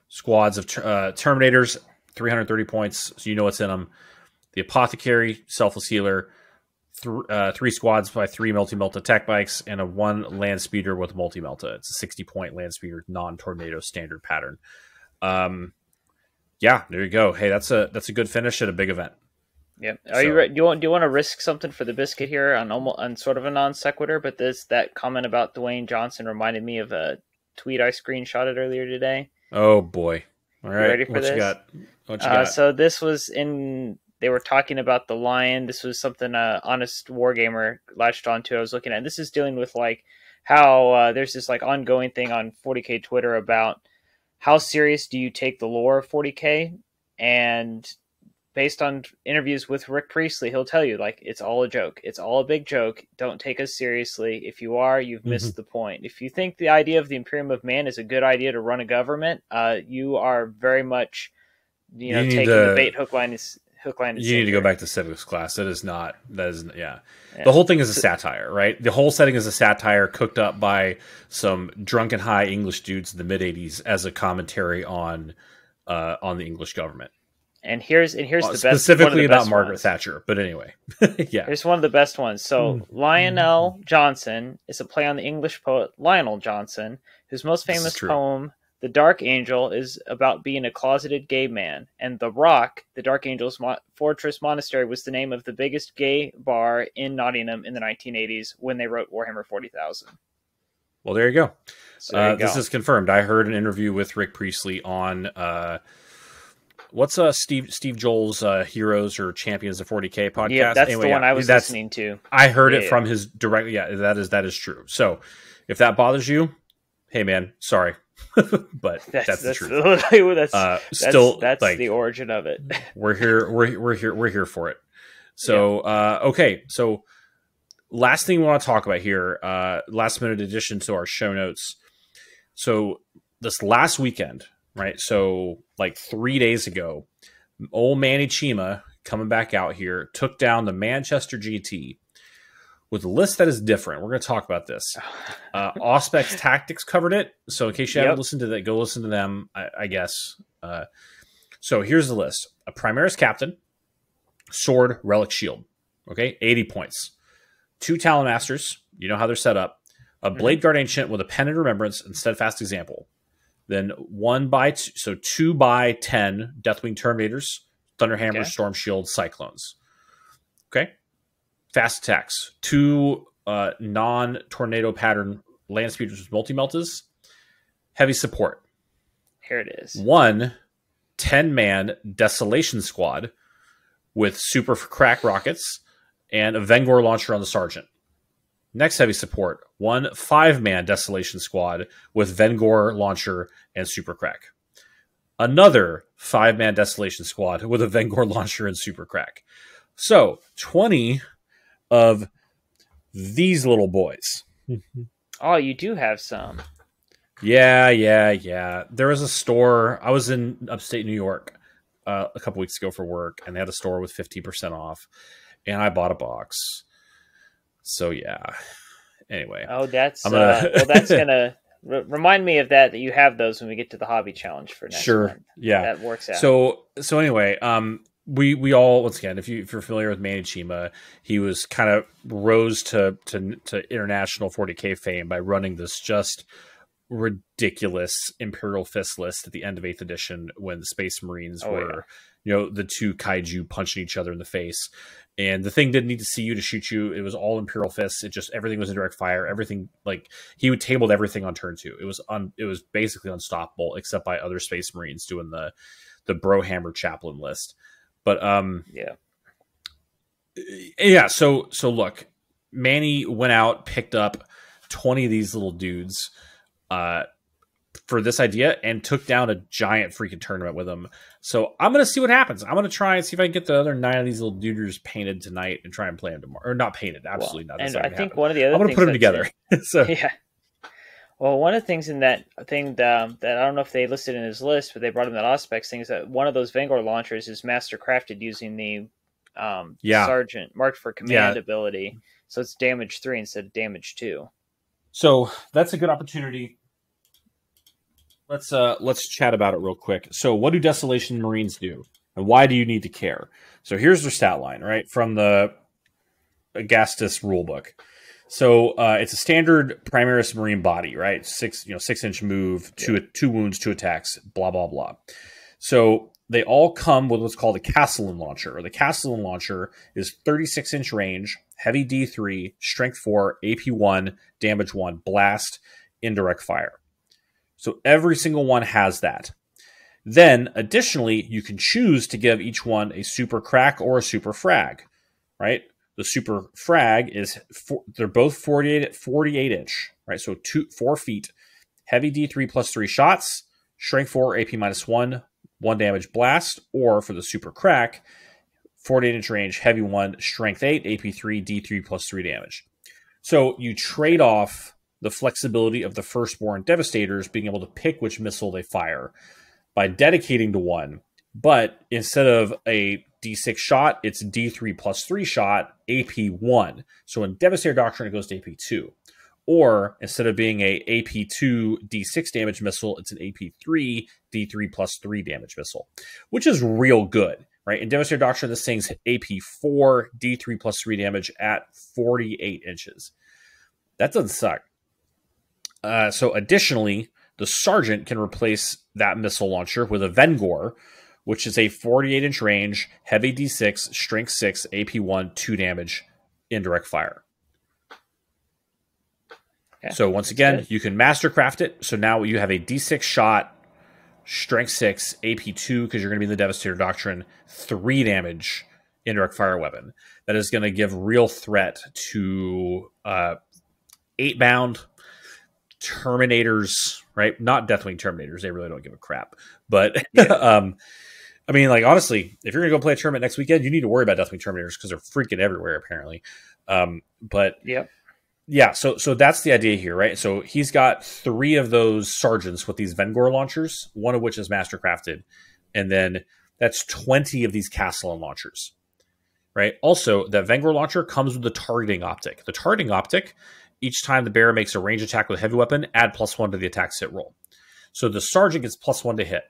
squads of Terminators, 330 points, so you know what's in them. The Apothecary, Selfless Healer, 3 squads by 3 multi-melta tech bikes, and a 1 land speeder with multi-melta. It's a 60-point land speeder, non-tornado standard pattern. Yeah, there you go. Hey, that's a good finish at a big event. Yep. Are you ready? Do you want to risk something for the biscuit here on sort of a non sequitur? But that comment about Dwayne Johnson reminded me of a tweet I screenshotted earlier today. Oh boy! All right, you ready for this? What you got? So this was they were talking about the Lion. This was something Honest Wargamer latched onto. I was looking at. This is dealing with like how there's this like ongoing thing on 40K Twitter about how serious do you take the lore of 40K, and based on interviews with Rick Priestley, he'll tell you, like, it's all a joke. It's all a big joke. Don't take us seriously. If you are, you've missed the point. If you think the idea of the Imperium of Man is a good idea to run a government, you are very much, taking the bait, hook, line, and sinker. You need to go back to civics class. That is, yeah. The whole thing is a satire, right? The whole setting is a satire cooked up by some drunken high English dudes in the mid-'80s as a commentary on the English government. And here's the best, specifically about Margaret Thatcher. But anyway, yeah. Here's one of the best ones. So Lionel Johnson is a play on the English poet Lionel Johnson, whose most famous poem, The Dark Angel, is about being a closeted gay man. And The Rock, the Dark Angel's fortress monastery, was the name of the biggest gay bar in Nottingham in the 1980s when they wrote Warhammer 40,000. Well, there you go. So there you this go. is confirmed. I heard an interview with Rick Priestley on what's Steve Joel's Heroes or Champions of 40K podcast. Yep, that's Anyway, the one I was listening to. I heard it from his direct. Yeah, that is true. So if that bothers you, hey man, sorry, but that's the truth. That's the origin of it. We're here for it. So okay, so last thing we want to talk about here, last minute addition to our show notes. So this last weekend, right? So like 3 days ago, old Manny Chima coming back out here took down the Manchester GT with a list that is different. We're going to talk about this. Auspex Tactics covered it. So in case you haven't listened to that, go listen to them, I guess. So here's the list. A Primaris Captain, Sword, Relic, Shield. Okay, 80 points. 2 Talon Masters. You know how they're set up. A Blade Guard Ancient with a Pendant Remembrance and Steadfast Example. Then 2 by 10 Deathwing Terminators, Thunderhammers, Storm Shield, Cyclones. Okay. Fast attacks. 2 non-tornado pattern land speeders with multi-meltas. Heavy support. Here it is. 1 10-man Desolation Squad with super crack rockets and a Vengor launcher on the Sergeant. Next heavy support, 1 5-man Desolation Squad with Vengor launcher and super crack. Another 5-man Desolation Squad with a Vengor launcher and super crack. So 20 of these little boys. Oh, you do have some. Yeah. There was a store. I was in upstate New York a couple weeks ago for work, and they had a store with 50% off, and I bought a box. So yeah. Anyway. Oh, that's that's gonna remind me of that you have those when we get to the hobby challenge for next month. Yeah, that works out. So anyway, we all, once again, if you're familiar with Manny Chima, he was kind of rose to international 40K fame by running this just ridiculous Imperial Fist list at the end of 8th edition when the Space Marines were, the 2 kaiju punching each other in the face. And the thing didn't need to see you to shoot you. It was all Imperial Fists. Everything was in direct fire. Everything, like, he would tabled everything on turn 2. It was basically unstoppable, except by other Space Marines doing the Brohammer Chaplain list. But so look, Manny went out, picked up 20 of these little dudes for this idea and took down a giant freaking tournament with them. So I'm going to see what happens. I'm going to try and see if I can get the other 9 of these little duders painted tonight and try and play them tomorrow. Or not painted, absolutely not. And I think one of the other I'm going to put them together. So yeah. Well, one of the things in that thing that I don't know if they listed in his list, but they brought in that Auspex thing, is that one of those Vengor launchers is master crafted using the Sergeant marked for command ability. So it's damage 3 instead of damage 2. So that's a good opportunity. Let's chat about it real quick. So what do Desolation Marines do? And why do you need to care? So here's their stat line, right? From the Agastus rulebook. So it's a standard Primaris Marine body, right? 6-inch move, 2 wounds, 2 attacks, blah, blah, blah. So they all come with what's called a Castellan launcher. The Castellan launcher is 36-inch range, heavy D3, strength 4, AP 1, damage 1, blast, indirect fire. So every single one has that. Then, additionally, you can choose to give each one a super crack or a super frag, right? The super frag they're both 48 inch, right? So 4 feet, heavy D3 plus 3 shots, strength 4, AP -1, 1 damage blast, or for the super crack, 48-inch range, heavy 1, strength 8, AP 3, D3 plus 3 damage. So you trade off the flexibility of the Firstborn Devastators being able to pick which missile they fire by dedicating to 1. But instead of a D6 shot, it's D3 plus 3 shot, AP 1. So in Devastator Doctrine, it goes to AP 2. Or instead of being a AP 2 D6 damage missile, it's an AP 3 D3 plus 3 damage missile, which is real good, right? In Devastator Doctrine, this thing's AP 4 D3 plus 3 damage at 48 inches. That doesn't suck. So additionally, the Sergeant can replace that missile launcher with a Vengor, which is a 48-inch range, heavy D6, strength 6, AP 1, 2 damage, indirect fire. Okay. So once again, you can mastercraft it. So now you have a D6 shot, strength 6, AP 2, because you're going to be in the Devastator Doctrine, 3 damage indirect fire weapon. That is going to give real threat to 8-bound Terminators, right? Not Deathwing Terminators. They really don't give a crap. But I mean, like, honestly, if you're going to go play a tournament next weekend, you need to worry about Deathwing Terminators because they're freaking everywhere, apparently. But yeah, so that's the idea here, right? So he's got 3 of those sergeants with these Vengor launchers, one of which is mastercrafted. And then that's 20 of these Castellan launchers, right? Also, the Vengor launcher comes with the targeting optic. The targeting optic, each time the bearer makes a range attack with a heavy weapon, add +1 to the attack sit roll. So the sergeant gets +1 to hit.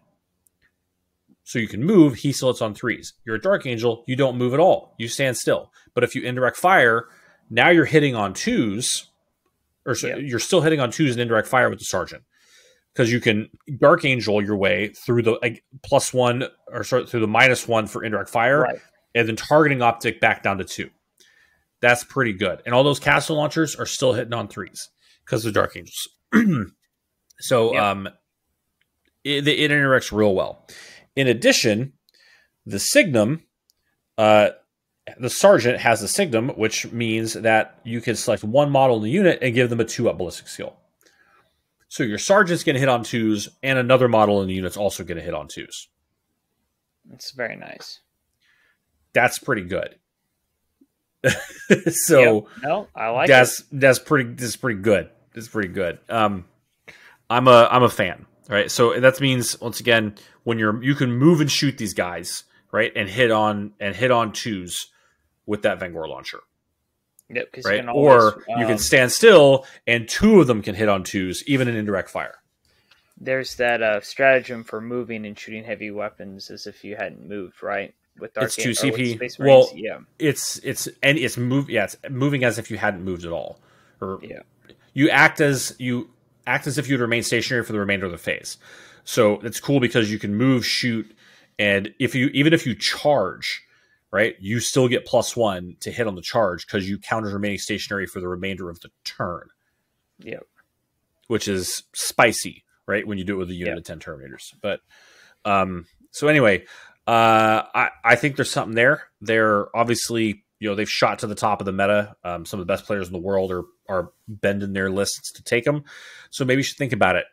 So you can move, he still hits on 3s. You're a Dark Angel, you don't move at all. You stand still. But if you indirect fire, now you're hitting on 2s, or you're still hitting on 2s in indirect fire with the sergeant. Because you can Dark Angel your way through the +1, or through the -1 for indirect fire, and then targeting optic back down to 2. That's pretty good. And all those castle launchers are still hitting on 3s because of Dark Angels. So it interacts real well. In addition, the Signum, the Sergeant has a Signum, which means that you can select one model in the unit and give them a 2-up ballistic skill. So your Sergeant's going to hit on 2s, and another model in the unit's also going to hit on 2s. That's very nice. That's pretty good. So no, I like that's pretty good. It's pretty good. I'm a fan. Right, so that means once again when you can move and shoot these guys, right, and hit on 2s with that Vengor launcher. Yep, because right, or you can stand still and 2 of them can hit on 2s, even in indirect fire. There's that stratagem for moving and shooting heavy weapons as if you hadn't moved, right? With Dark it's 2 CP. Space Marines. It's moving as if you hadn't moved at all. Or you act as if you'd remain stationary for the remainder of the phase. So it's cool because you can move, shoot, and even if you charge, right, you still get +1 to hit on the charge because you count as remaining stationary for the remainder of the turn. Yep. Which is spicy, right, when you do it with a unit of 10 Terminators. But so anyway, I think there's something there. They're obviously, they've shot to the top of the meta. Some of the best players in the world are bending their lists to take them. So maybe you should think about it.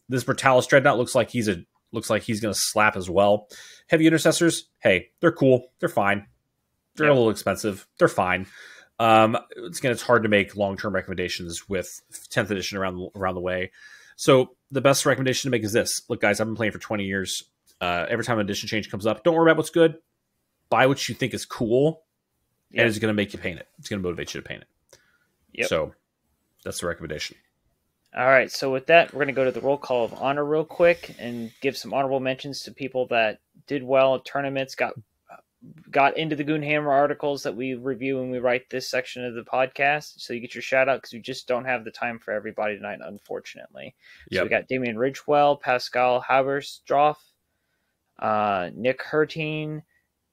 This Brutalis Dreadnought looks like he's going to slap as well. Heavy Intercessors, hey, they're cool. They're fine. They're a little expensive. They're fine. It's hard to make long-term recommendations with 10th edition around the way. So the best recommendation to make is this. Look, guys, I've been playing for 20 years. Every time an edition change comes up, don't worry about what's good. Buy what you think is cool. And it's going to make you paint it. It's going to motivate you to paint it. Yep. So that's the recommendation. All right. So with that, we're going to go to the roll call of honor real quick and give some honorable mentions to people that did well at tournaments, got into the Goonhammer articles that we review when we write this section of the podcast. So you get your shout out because we just don't have the time for everybody tonight, unfortunately. So we got Damian Ridgewell, Pascal Haberstroff, Nick Hertine,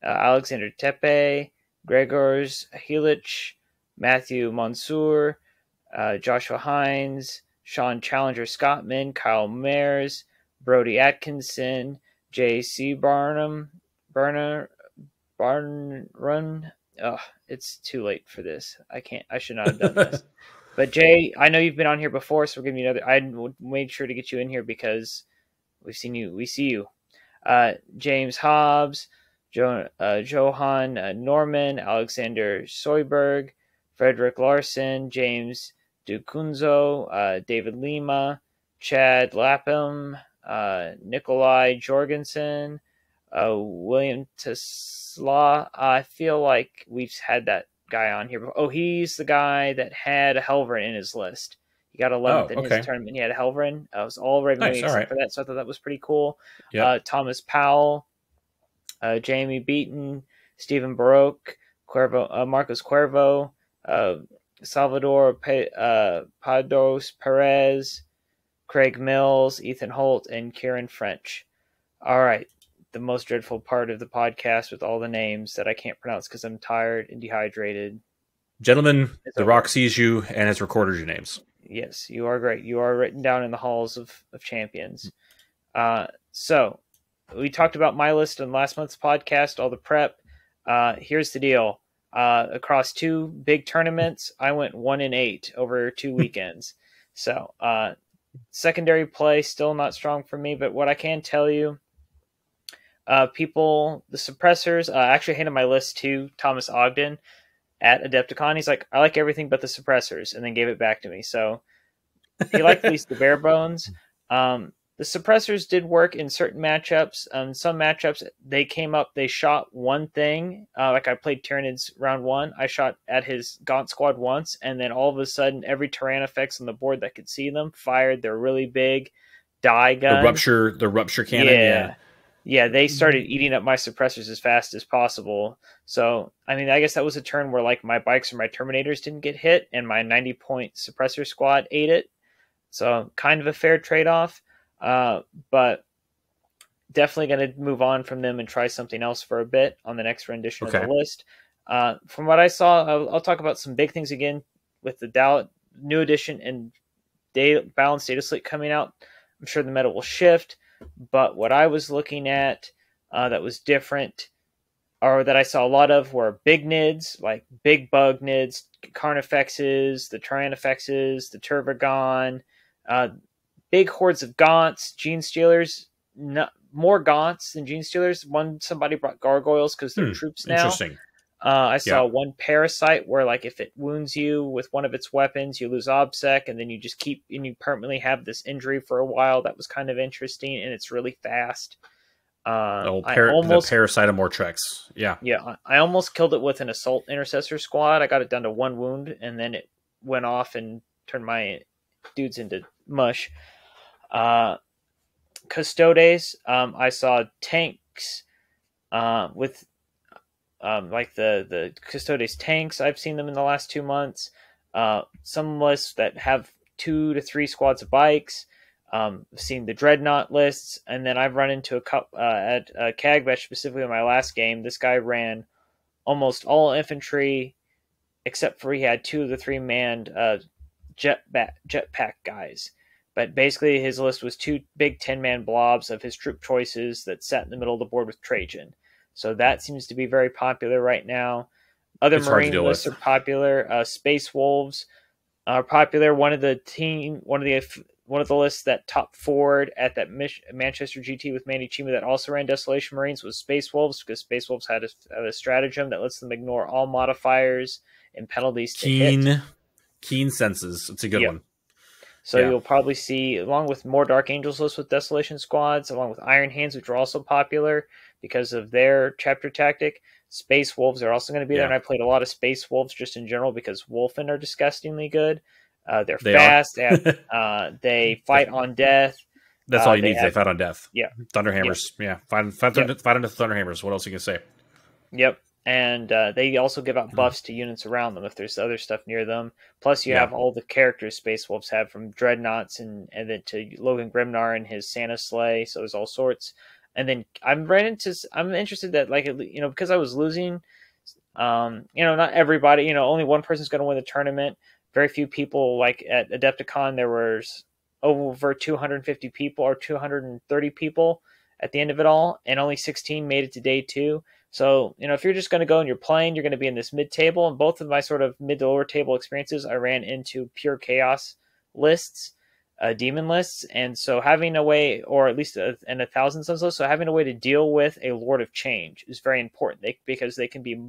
Alexander Tepe, Gregors Helich, Matthew Mansour, Joshua Hines, Sean Challenger Scottman, Kyle Mayers, Brody Atkinson, J.C. Barnum, Barnrun. Oh, it's too late for this. I should not have done this. But Jay, I know you've been on here before, so we're giving you another. I made sure to get you in here because we see you. James Hobbs, Johan Norman, Alexander Soyberg, Frederick Larson, James Ducunzo, David Lima, Chad Lapham, Nikolai Jorgensen, William Tesla. I feel like we've had that guy on here before. Oh, he's the guy that had a Helverin in his list. He got 11th in his tournament. He had a Helverin. It was all Ravenwing except for that, so I thought that was pretty cool. Yep. Thomas Powell, Jamie Beaton, Stephen Baroque, Marcos Cuervo, Salvador Pados Perez, Craig Mills, Ethan Holt, and Kieran French. All right. The most dreadful part of the podcast with all the names that I can't pronounce because I'm tired and dehydrated. Gentlemen, the Rock sees you and has recorded your names. Yes, you are great. You are written down in the halls of champions. So we talked about my list in last month's podcast, all the prep. Here's the deal. Across 2 big tournaments, I went 1-8 over 2 weekends. So secondary play still not strong for me, but what I can tell you, the suppressors, I actually handed my list to Thomas Ogden at Adepticon. He's like, I like everything but the suppressors, and then gave it back to me. So he liked at least the bare bones. The suppressors did work in certain matchups. Some matchups, they came up, they shot one thing. Like I played Tyranids round 1. I shot at his Gaunt squad once, and then all of a sudden, every Tyran effects on the board that could see them fired their really big die gun. The rupture cannon, Yeah, they started eating up my suppressors as fast as possible. So, I mean, I guess that was a turn where like my bikes or my Terminators didn't get hit, and my 90-point suppressor squad ate it. So, kind of a fair trade-off. But definitely going to move on from them and try something else for a bit on the next rendition of the list. From what I saw, I'll talk about some big things again with the new edition and balanced data slate coming out. I'm sure the meta will shift, but what I was looking at that was different, or that I saw a lot of, were big nids, like big bug nids, Carnifexes, the Tyranifexes, the Turvagon, big hordes of Gaunts, Gene Stealers, more Gaunts than Gene Stealers. Somebody brought Gargoyles because they're troops now. Interesting. I saw one Parasite where, like, if it wounds you with one of its weapons, you lose Obsec, and then you just you permanently have this injury for a while. That was kind of interesting, and it's really fast. The Parasitomortrex. Yeah. Yeah, I almost killed it with an Assault Intercessor squad. I got it down to 1 wound, and then it went off and turned my dudes into mush. Custodes, I saw tanks with like the Custodes tanks. I've seen them in the last 2 months. Some lists that have 2 to 3 squads of bikes. I've seen the Dreadnought lists, and then I've run into a couple at Cagbesh, specifically in my last game. This guy ran almost all infantry, except for he had 2 of the 3 manned jetpack guys. But basically, his list was 2 big 10-man blobs of his troop choices that sat in the middle of the board with Trajan. So that seems to be very popular right now. Other Marine lists are popular. Space Wolves are popular. One of the lists that top forward at that Manchester GT with Manny Chima that also ran Desolation Marines was Space Wolves, because Space Wolves had a stratagem that lets them ignore all modifiers and penalties to hit. Keen senses. It's a good one. So you'll probably see, along with more Dark Angels lists with Desolation squads, along with Iron Hands, which are also popular because of their chapter tactic. Space Wolves are also going to be there, and I played a lot of Space Wolves just in general because Wolfen are disgustingly good. They're fast. They fight on death. That's all you need. They fight on death. Yeah. Thunderhammers. Yeah. Fight into Thunderhammers. What else you can say? Yep. And they also give out buffs to units around them if there's other stuff near them. Plus, you have all the characters Space Wolves have, from Dreadnoughts and then to Logan Grimnar and his Santa Sleigh. So there's all sorts. And then I'm interested that, like, because I was losing, not everybody, only one person's going to win the tournament. Very few people, like at Adepticon, there was over 250 people or 230 people at the end of it all, and only 16 made it to day 2. So, if you're just going to go and you're playing, you're going to be in this mid-table. And both of my sort of mid to lower table experiences, I ran into pure chaos lists, demon lists. And so having a way, or at least in 1,000 subs lists, so having a way to deal with a Lord of Change is very important, because they can be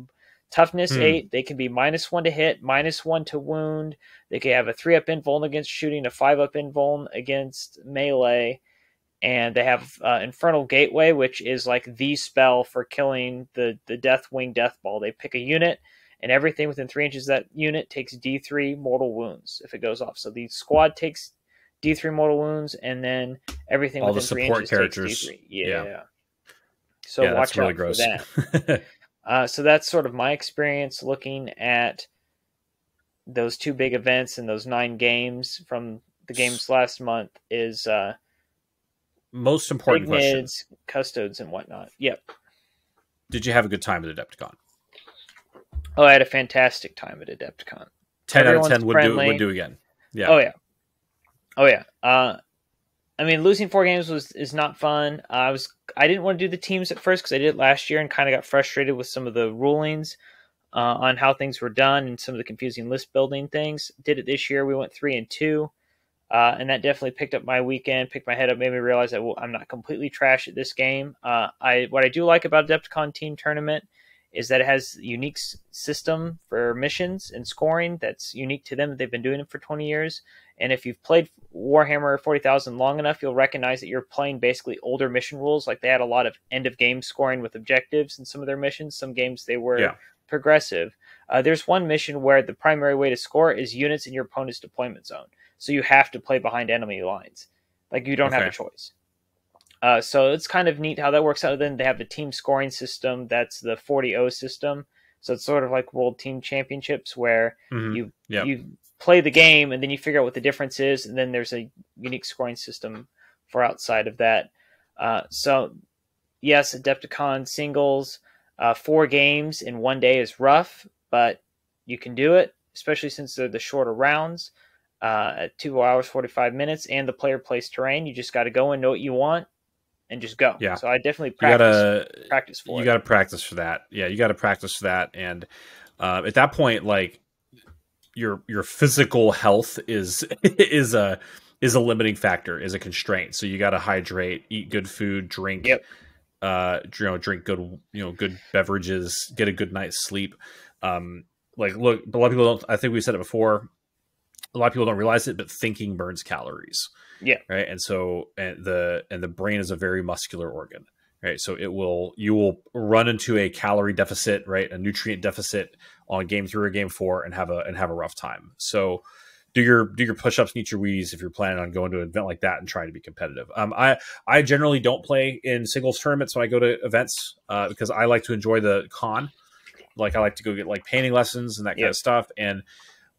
toughness 8, they can be -1 to hit, -1 to wound. They can have a 3-up invuln against shooting, a 5-up invuln against melee. And they have Infernal Gateway, which is like the spell for killing the Deathwing Death Ball. They pick a unit, and everything within 3 inches of that unit takes D3 mortal wounds if it goes off. So the squad takes D3 mortal wounds, and then everything all within the 3 support inches characters. takes D3. Yeah. So watch really out gross. for that. So that's sort of my experience looking at those 2 big events and those 9 games from the games last month is... most important big question. Nids, Custodes, and whatnot. Yep. Did you have a good time at Adepticon? Oh, I had a fantastic time at Adepticon. 10 out of 10 would do again. Yeah. Oh, yeah. Oh yeah. I mean, losing 4 games is not fun. I didn't want to do the teams at first because I did it last year and kind of got frustrated with some of the rulings on how things were done and some of the confusing list building things. Did it this year. We went 3-2. And that definitely picked up my weekend, picked my head up, made me realize that I'm not completely trash at this game. What I do like about Adepticon Team Tournament is that it has a unique system for missions and scoring that's unique to them. They've been doing it for 20 years. And if you've played Warhammer 40,000 long enough, you'll recognize that you're playing basically older mission rules. Like they had a lot of end of game scoring with objectives in some of their missions. Some games they were progressive. There's one mission where the primary way to score is units in your opponent's deployment zone. So you have to play behind enemy lines. Like you don't have a choice. So it's kind of neat how that works out. Then they have the team scoring system. That's the 40-0 system. So it's sort of like World Team Championships where you play the game and then you figure out what the difference is. And then there's a unique scoring system for outside of that. So yes, Adepticon singles, 4 games in one day is rough, but you can do it, especially since they're the shorter rounds. At 2 hours, 45 minutes, and the player plays terrain. You just got to go and know what you want and just go. Yeah. So I definitely practice for it. You got to practice for that. Yeah, you got to practice for that. And at that point, like your physical health is a limiting factor, is a constraint. So you got to hydrate, eat good food, drink, drink good, good beverages, get a good night's sleep. Look, a lot of people don't. I think we said it before. A lot of people don't realize it, but thinking burns calories. Yeah. Right. And so, the brain is a very muscular organ. Right. So you will run into a calorie deficit, right? A nutrient deficit on game 3 or game 4 and have a rough time. So do your push-ups and eat your Wheaties if you're planning on going to an event like that and trying to be competitive. I generally don't play in singles tournaments when I go to events because I like to enjoy the con. Like I like to go get like painting lessons and that kind of stuff. And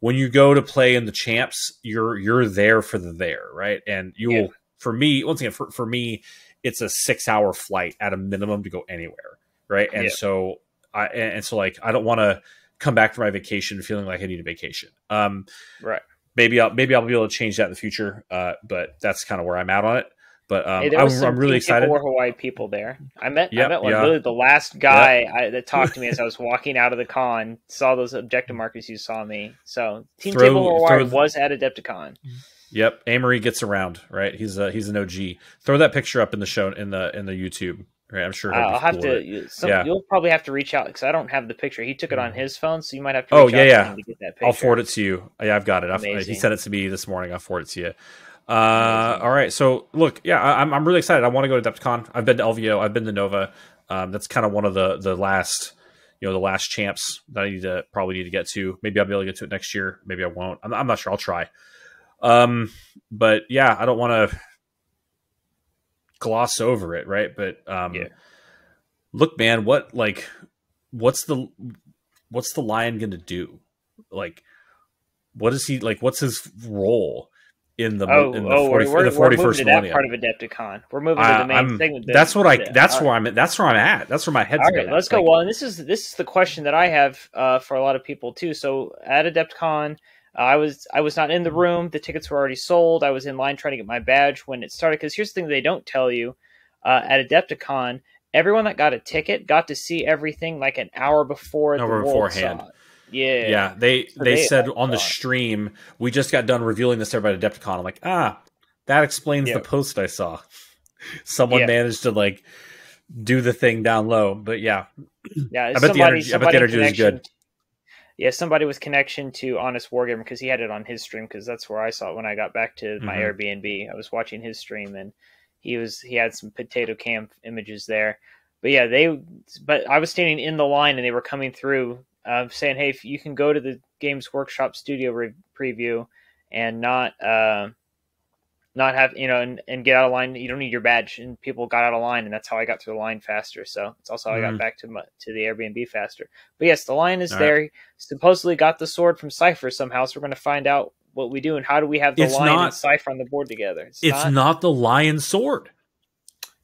when you go to play in the champs, you're there for the there, right? And you will, for me, once again, for me, it's a 6-hour flight at a minimum to go anywhere, right? And so I don't want to come back from my vacation feeling like I need a vacation. Right. Maybe I'll be able to change that in the future, but that's kind of where I'm at on it. But I'm really excited. There were Hawaii people there. I met one. Really, the last guy that talked to me as I was walking out of the con saw those objective markers. You saw me. So Team Table Hawaii was at Adepticon. Yep, Amory gets around. Right, he's an OG. Throw that picture up in the show in the YouTube. Right, I'm sure. I'll have to. You'll probably have to reach out because I don't have the picture. He took it on his phone, so you might have to. Reach out to him to get that picture. I'll forward it to you. Yeah, I've got it. He sent it to me this morning. I'll forward it to you. All right. So look, I'm really excited. I want to go to Adepticon. I've been to LVO. I've been to Nova. That's kind of one of the last, the last champs that I probably need to get to. Maybe I'll be able to get to it next year. Maybe I won't. I'm not sure. I'll try. But yeah, I don't want to gloss over it. Right. But, look, man, what's the Lion going to do? Like, what is he like? What's his role? In the 41st millennium. That part of Adepticon. We're moving to the main segment. That's where I'm at. That's where my head's at. All right, let's go. Well, and this is the question that I have for a lot of people too. So at Adepticon, I was not in the room. The tickets were already sold. I was in line trying to get my badge when it started. Because here's the thing they don't tell you at Adepticon. Everyone that got a ticket got to see everything like an hour before the world saw it. Yeah. They said on the stream, we just got done revealing this to everybody at Adepticon. I'm like, that explains the post I saw. Someone managed to do the thing down low, but I bet the energy was good. Yeah, somebody with connection to Honest Wargamer because he had it on his stream because that's where I saw it when I got back to my Airbnb. I was watching his stream and he had some potato cam images there. But but I was standing in the line and they were coming through. Saying, hey, if you can go to the Games Workshop studio preview and not have, and get out of line. You don't need your badge. And people got out of line, and that's how I got through the line faster. So it's also how I got back to the Airbnb faster. But yes, the line is there. He supposedly got the sword from Cypher somehow, so we're going to find out what we do and how do we have the Lion and Cypher on the board together. It's not the Lion sword.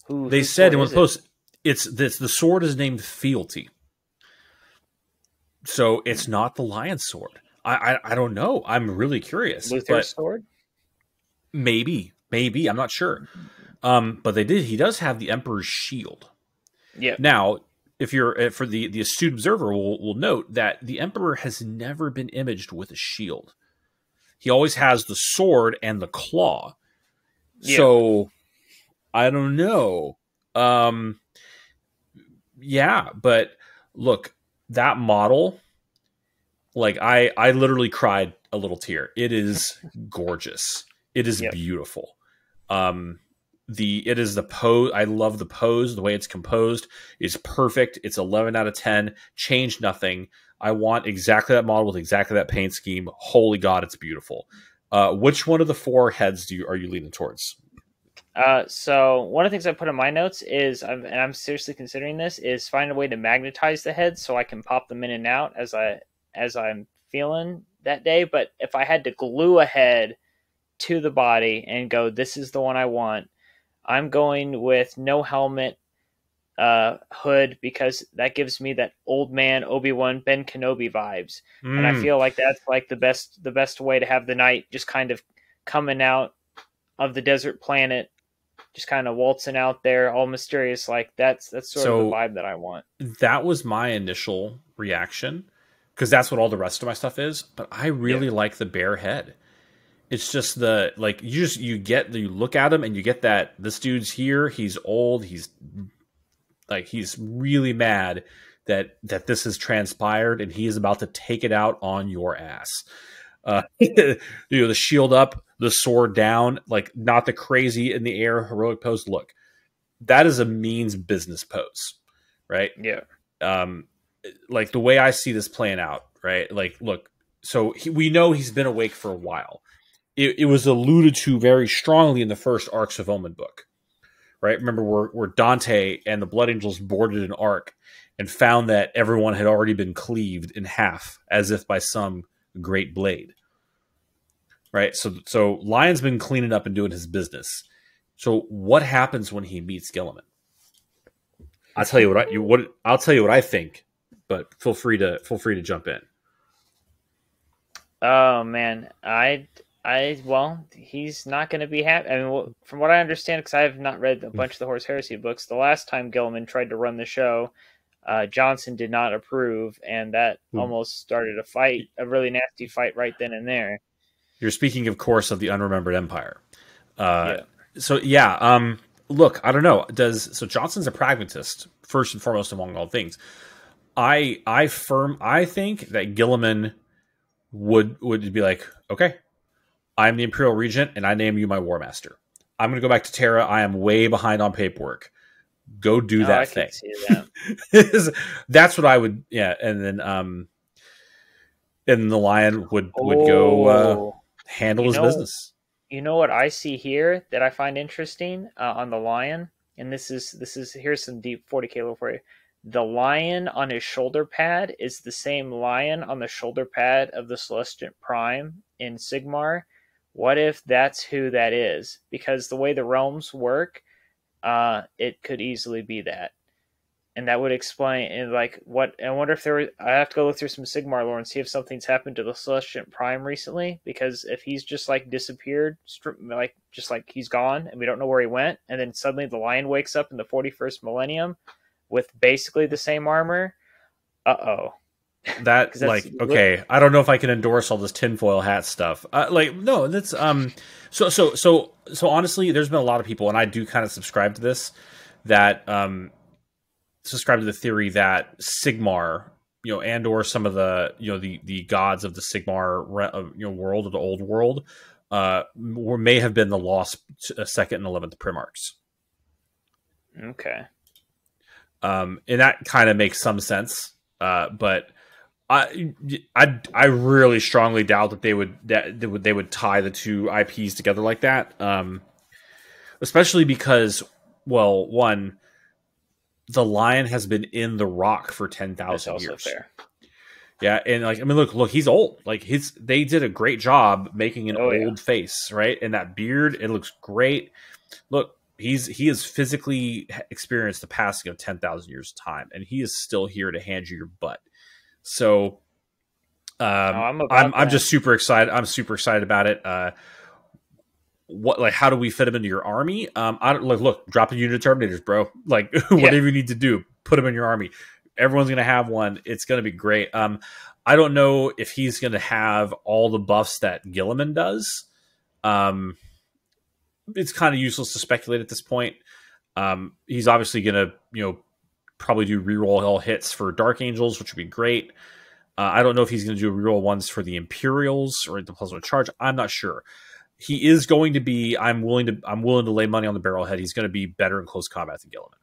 They said in one post, the sword is named Fealty. So it's not the Lion sword. I don't know. I'm really curious. Luther's sword? Maybe, I'm not sure. But he does have the Emperor's shield. Yeah. Now, if you're for the astute observer will note that the Emperor has never been imaged with a shield. He always has the sword and the claw. Yeah. So I don't know. Yeah, but look, that model, like I literally cried a little tear. It is gorgeous. It is beautiful. It is the pose. I love the pose. The way it's composed is perfect. It's 11 out of 10. Change nothing. I want exactly that model with exactly that paint scheme. Holy God, it's beautiful. Which one of the 4 heads are you leaning towards? So one of the things I put in my notes is, and I'm seriously considering this, is find a way to magnetize the heads so I can pop them in and out as I'm feeling that day. But if I had to glue a head to the body and go, this is the one I want, I'm going with no helmet, hood, because that gives me that old man Obi-Wan Ben Kenobi vibes, and I feel like that's like the best way to have the knight just kind of coming out of the desert planet, just kind of waltzing out there, all mysterious. Like that's sort of the vibe that I want. That was my initial reaction, because that's what all the rest of my stuff is. But I really like the bare head. It's just you look at him and you get that this dude's here. He's old. He's really mad that this has transpired, and he is about to take it out on your ass. The shield up, the sword down, like not the crazy in the air heroic pose. Look, that is a means business pose, right? Yeah. Like the way I see this playing out, right? Like, look, so we know he's been awake for a while. It was alluded to very strongly in the first Arks of Omen book, right? Remember where Dante and the Blood Angels boarded an ark and found that everyone had already been cleaved in half as if by some great blade, right? So Lion's been cleaning up and doing his business. So what happens when he meets Guilliman? I'll tell you what I think, but feel free to jump in. Oh man, well, he's not going to be happy. I mean, from what I understand, because I have not read a bunch of the Horus Heresy books, the last time Guilliman tried to run the show, Johnson did not approve, and that almost started a really nasty fight right then and there. You're speaking, of course, of the Unremembered Empire. Look, I don't know. So Johnson's a pragmatist, first and foremost among all things. I think that Guilliman would be like, okay, I'm the Imperial Regent, and I name you my War Master. I'm going to go back to Terra. I am way behind on paperwork. Go do that thing. That's what I would. Yeah, and then the Lion would go handle his business. You know what I see here that I find interesting on the Lion, and this is here's some deep 40K level for you. The lion on his shoulder pad is the same lion on the shoulder pad of the Celestial Prime in Sigmar. What if that's who that is? Because the way the realms work, it could easily be that. And that would explain, and like, what, I wonder if I have to go look through some Sigmar lore and see if something's happened to the Celestial Prime recently, because if he's just like disappeared, like just like he's gone and we don't know where he went, and then suddenly the lion wakes up in the 41st millennium with basically the same armor, that like, okay, I don't know if I can endorse all this tinfoil hat stuff. No, that's so honestly, there's been a lot of people, and I do kind of subscribe to this, that subscribe to the theory that Sigmar, and or some of the the gods of the Sigmar world, or the old world, may have been the lost second and 11th Primarchs. Okay. And that kind of makes some sense, but I really strongly doubt that they would tie the two IPs together like that, especially because, well, one, the Lion has been in the rock for 10,000 years. Fair. Yeah, and like, I mean, look, he's old. Like they did a great job making an old face, right? And that beard, it looks great. Look. He has physically experienced the passing of 10,000 years of time, and he is still here to hand you your butt. So, I'm just super excited. I'm super excited about it. what, like, how do we fit him into your army? I don't, like, look, drop a unit of Terminators, bro. Like, Yeah. whatever you need to do, put him in your army. Everyone's gonna have one. It's gonna be great. I don't know if he's gonna have all the buffs that Gilliman does. It's kind of useless to speculate at this point. He's obviously gonna, probably do reroll all hits for Dark Angels, which would be great. I don't know if he's going to do reroll ones for the Imperials or the plus one charge. I'm not sure. He is going to be. I'm willing to lay money on the Barrelhead. He's going to be better in close combat than Gilliman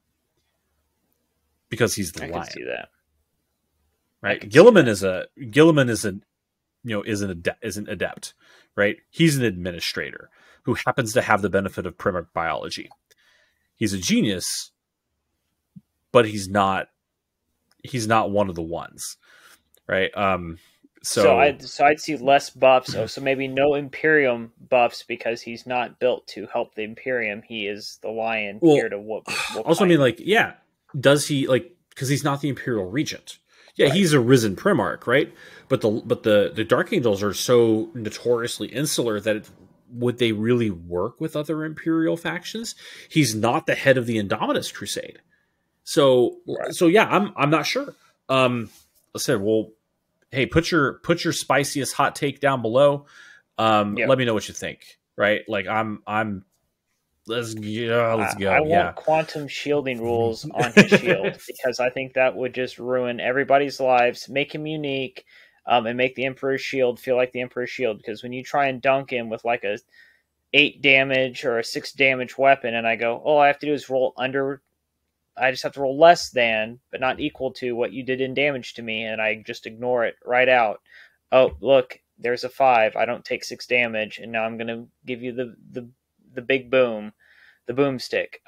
because he's the I lion. can see that. Right? Gilliman is an adept, right? He's an administrator who happens to have the benefit of primer biology. He's a genius, but he's not one of the ones, right? So I'd see less buffs. So maybe no Imperium buffs because he's not built to help the Imperium. He is the lion here to whoop. Also, I mean, like, yeah, does he, like, because he's not the Imperial Regent? Yeah, right. He's a risen Primarch, right? But the Dark Angels are so notoriously insular that would they really work with other Imperial factions? He's not the head of the Indominus Crusade. So yeah, I'm not sure. I said, well, hey, put your spiciest hot take down below. Let me know what you think. Right? Like let's go. I want quantum shielding rules on his shield because I think that would just ruin everybody's lives, make him unique, and make the Emperor's shield feel like the Emperor's shield. Because when you try and dunk him with like a 8 damage or a 6 damage weapon, and I go, all I have to do is roll under. I just have to roll less than, but not equal to what you did in damage to me, and I just ignore it right out. Oh, look, there's a 5. I don't take 6 damage, and now I'm going to give you the big boom, the boomstick.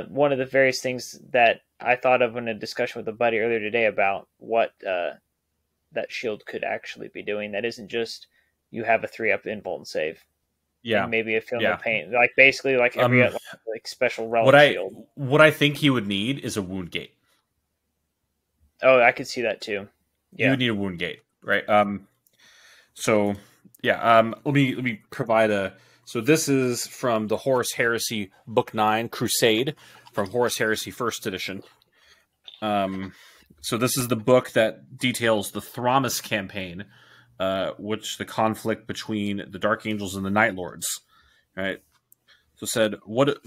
One of the various things that I thought of in a discussion with a buddy earlier today about what that shield could actually be doing. That isn't just you have a 3-up invuln save. Yeah, and maybe a film of pain, like basically like every like special relic shield. What I think he would need is a wound gate. Oh, I could see that too. Yeah, you would need a wound gate, right? So yeah, let me provide a. So this is from the Horus Heresy Book 9 Crusade from Horus Heresy First Edition. So this is the book that details the Thramas campaign. Which the conflict between the Dark Angels and the Night Lords, right? So it said, what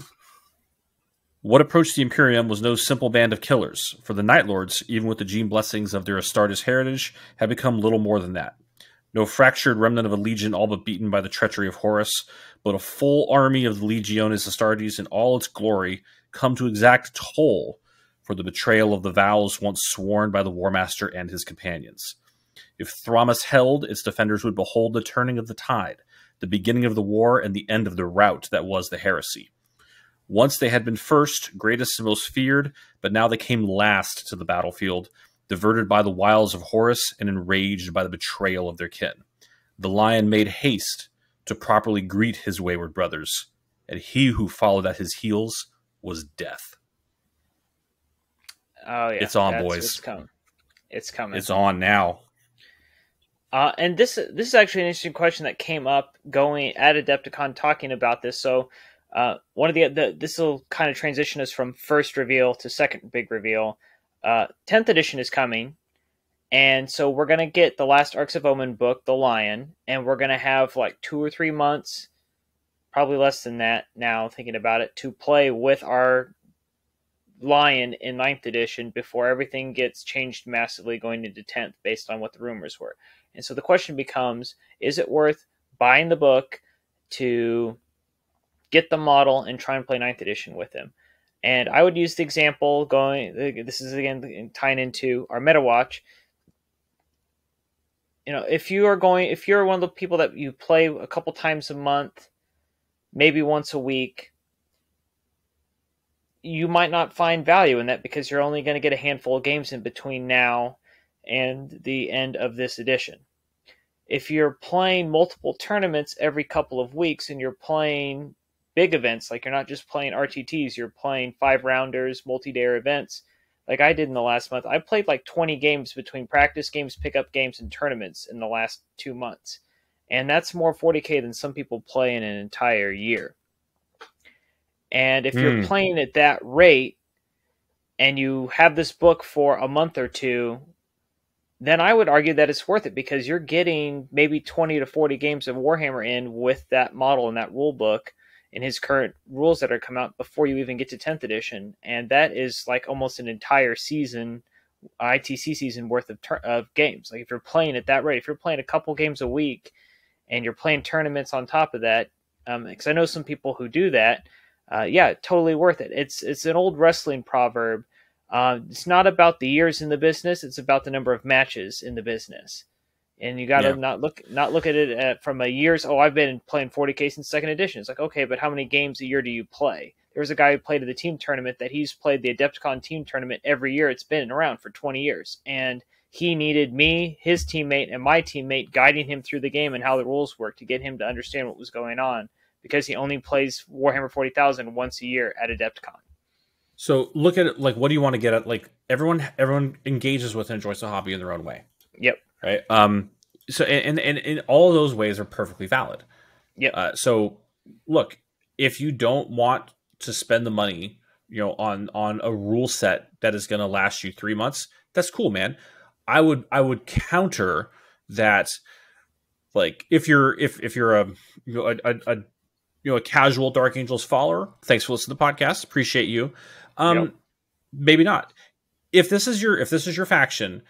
approached the Imperium was no simple band of killers. For the Night Lords, even with the gene blessings of their Astartes heritage, had become little more than that. No fractured remnant of a legion all but beaten by the treachery of Horus, but a full army of the Legiones Astartes in all its glory, come to exact toll for the betrayal of the vows once sworn by the War Master and his companions. If Thramas held, its defenders would behold the turning of the tide, the beginning of the war, and the end of the rout that was the heresy. Once they had been first, greatest, and most feared, but now they came last to the battlefield, diverted by the wiles of Horus and enraged by the betrayal of their kin. The lion made haste to properly greet his wayward brothers, and he who followed at his heels was death. Oh yeah, it's on, boys. It's coming. It's on now. And this is actually an interesting question that came up going at Adepticon talking about this. So one of this will kind of transition us from first reveal to second big reveal. 10th edition is coming, and so we're going to get the last Arcs of Omen book, The Lion, and we're going to have like 2 or 3 months, probably less than that now thinking about it, to play with our Lion in 9th edition before everything gets changed massively going into 10th based on what the rumors were. And so the question becomes, is it worth buying the book to get the model and try and play 9th edition with him? And I would use the example this is again tying into our meta watch. If you're one of the people that you play a couple times a month, maybe once a week, you might not find value in that because you're only going to get a handful of games in between now and the end of this edition. If you're playing multiple tournaments every couple of weeks and you're playing big events, like you're not just playing RTTs, you're playing 5-rounders, multi-day events, like I did in the last month. I played like 20 games between practice games, pickup games, and tournaments in the last 2 months. and that's more 40K than some people play in an entire year. And if you're playing at that rate and you have this book for a month or two, then I would argue that it's worth it, because you're getting maybe 20 to 40 games of Warhammer in with that model and that rule book and his current rules that are come out before you even get to 10th edition. And that is like almost an entire season, ITC season worth of games. Like if you're playing at that rate, if you're playing a couple games a week and you're playing tournaments on top of that, because I know some people who do that, yeah, totally worth it. It's an old wrestling proverb. It's not about the years in the business; it's about the number of matches in the business. And you got to not look at it from a year's. Oh, I've been playing 40K since second edition. It's like, okay, but how many games a year do you play? There was a guy who played at the team tournament that he's played the Adepticon team tournament every year. It's been around for 20 years, and he needed me, his teammate, and my teammate guiding him through the game and how the rules work to get him to understand what was going on, because he only plays Warhammer 40,000 once a year at Adepticon. So look at it like, what do you want to get at? Like everyone engages with and enjoys the hobby in their own way. Yep. Right. So and all of those ways are perfectly valid. Yep. So look, if you don't want to spend the money, on a rule set that is going to last you 3 months, that's cool, man. I would counter that. Like if you're a casual Dark Angels follower, thanks for listening to the podcast. Appreciate you. Maybe not. If this is your faction,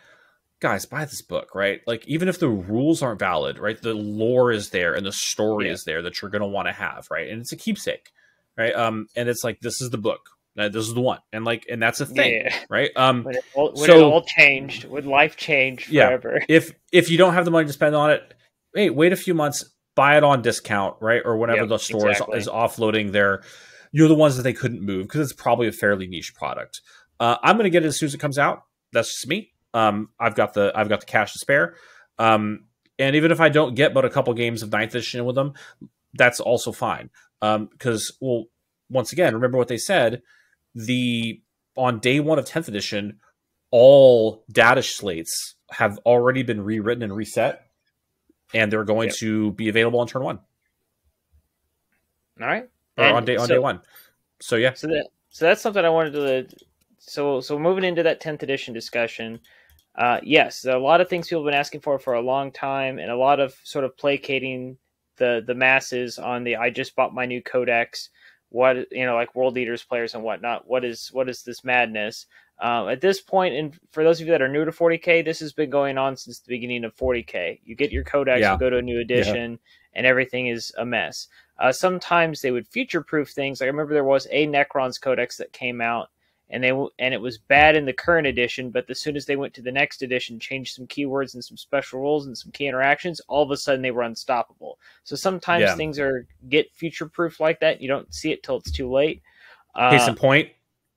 guys, buy this book, right? Like even if the rules aren't valid, right? The lore is there and the story is there that you're going to want to have, right? And it's a keepsake, right? And it's like, this is the book. This is the one. And that's a thing, right? When it all changed, when life changed forever. If you don't have the money to spend on it, hey, wait a few months, buy it on discount, right? Or whenever the store is offloading their, the ones that they couldn't move, because it's probably a fairly niche product. I'm going to get it as soon as it comes out. That's just me. I've got the cash to spare. And even if I don't get but a couple games of 9th edition with them, that's also fine. Because, once again, remember what they said, on day one of 10th edition, all data slates have already been rewritten and reset, and they're going to be available on turn 1. All right. Or on day 1. So yeah. So that's something I wanted to. So moving into that 10th edition discussion, yes, there are a lot of things people have been asking for a long time, and a lot of sort of placating the masses on the I just bought my new codex. What, like World Eaters players and whatnot. What is this madness? At this point, and for those of you that are new to 40K, this has been going on since the beginning of 40K. You get your codex, you go to a new edition, and everything is a mess. Sometimes they would future-proof things. Like I remember there was a Necron's codex that came out, and it was bad in the current edition, but as soon as they went to the next edition, changed some keywords and some special rules and some key interactions, all of a sudden they were unstoppable. So sometimes things get future-proof like that. You don't see it till it's too late. Case in point,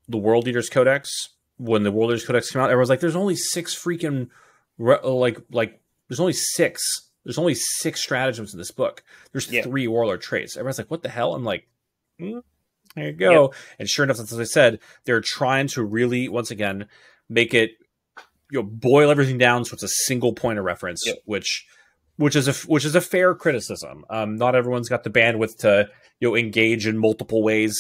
the World Eaters Codex. When the World Eaters Codex came out, everyone's like, "There's only 6 freaking there's only 6. There's only 6 stratagems in this book. There's 3 warlord traits." Everyone's like, "What the hell?" I'm like, there you go. Yep. And sure enough, as I said, they're trying to really, once again, make it, boil everything down so it's a single point of reference, which is a fair criticism. Not everyone's got the bandwidth to engage in multiple ways.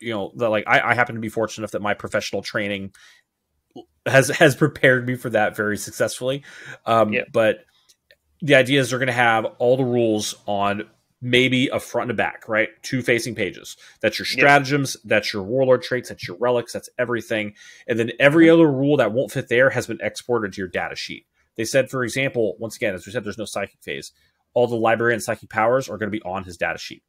I happen to be fortunate enough that my professional training has prepared me for that very successfully. But the idea is they're going to have all the rules on maybe a front and a back, right? 2 facing pages. That's your stratagems, that's your warlord traits, that's your relics, that's everything. And then every other rule that won't fit there has been exported to your data sheet. They said, for example, once again, as we said, there's no psychic phase. All the library and psychic powers are going to be on his data sheet.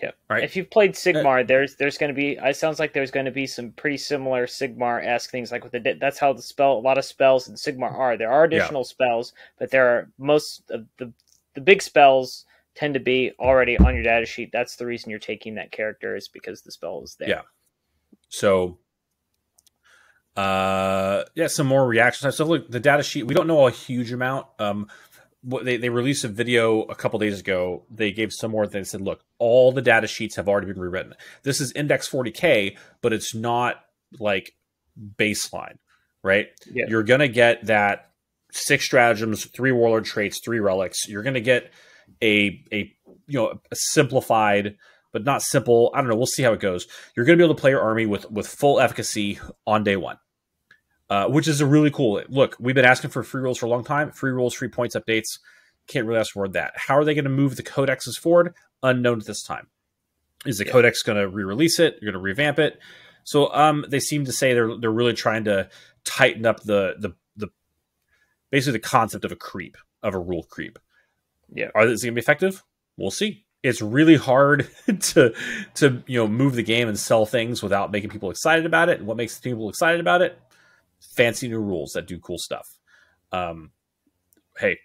Yeah. Right. If you've played Sigmar, there's going to be. It sounds like there's going to be some pretty similar Sigmar-esque things. Like that's how a lot of spells in Sigmar are. There are additional spells, but there are most of the big spells tend to be already on your data sheet. That's the reason you're taking that character, is because the spell is there. Yeah. So, some more reactions. So look, the data sheet. We don't know a huge amount. They released a video a couple days ago. They gave some more. They said, look, all the data sheets have already been rewritten. This is index 40K, but it's not like baseline, right? Yeah. You're going to get that 6 stratagems, 3 warlord traits, 3 relics. You're going to get a simplified, but not simple. I don't know. We'll see how it goes. You're going to be able to play your army with full efficacy on day 1, which is a really cool. Look, we've been asking for free rules for a long time. Free rules, free points updates. Can't really ask for that. How are they going to move the codexes forward? Unknown at this time. Is the codex going to re-release it? You're going to revamp it? So they seem to say they're really trying to tighten up the basically the concept of a rule creep. Yeah. Is it going to be effective? We'll see. It's really hard to move the game and sell things without making people excited about it. And what makes people excited about it? Fancy new rules that do cool stuff. Hey,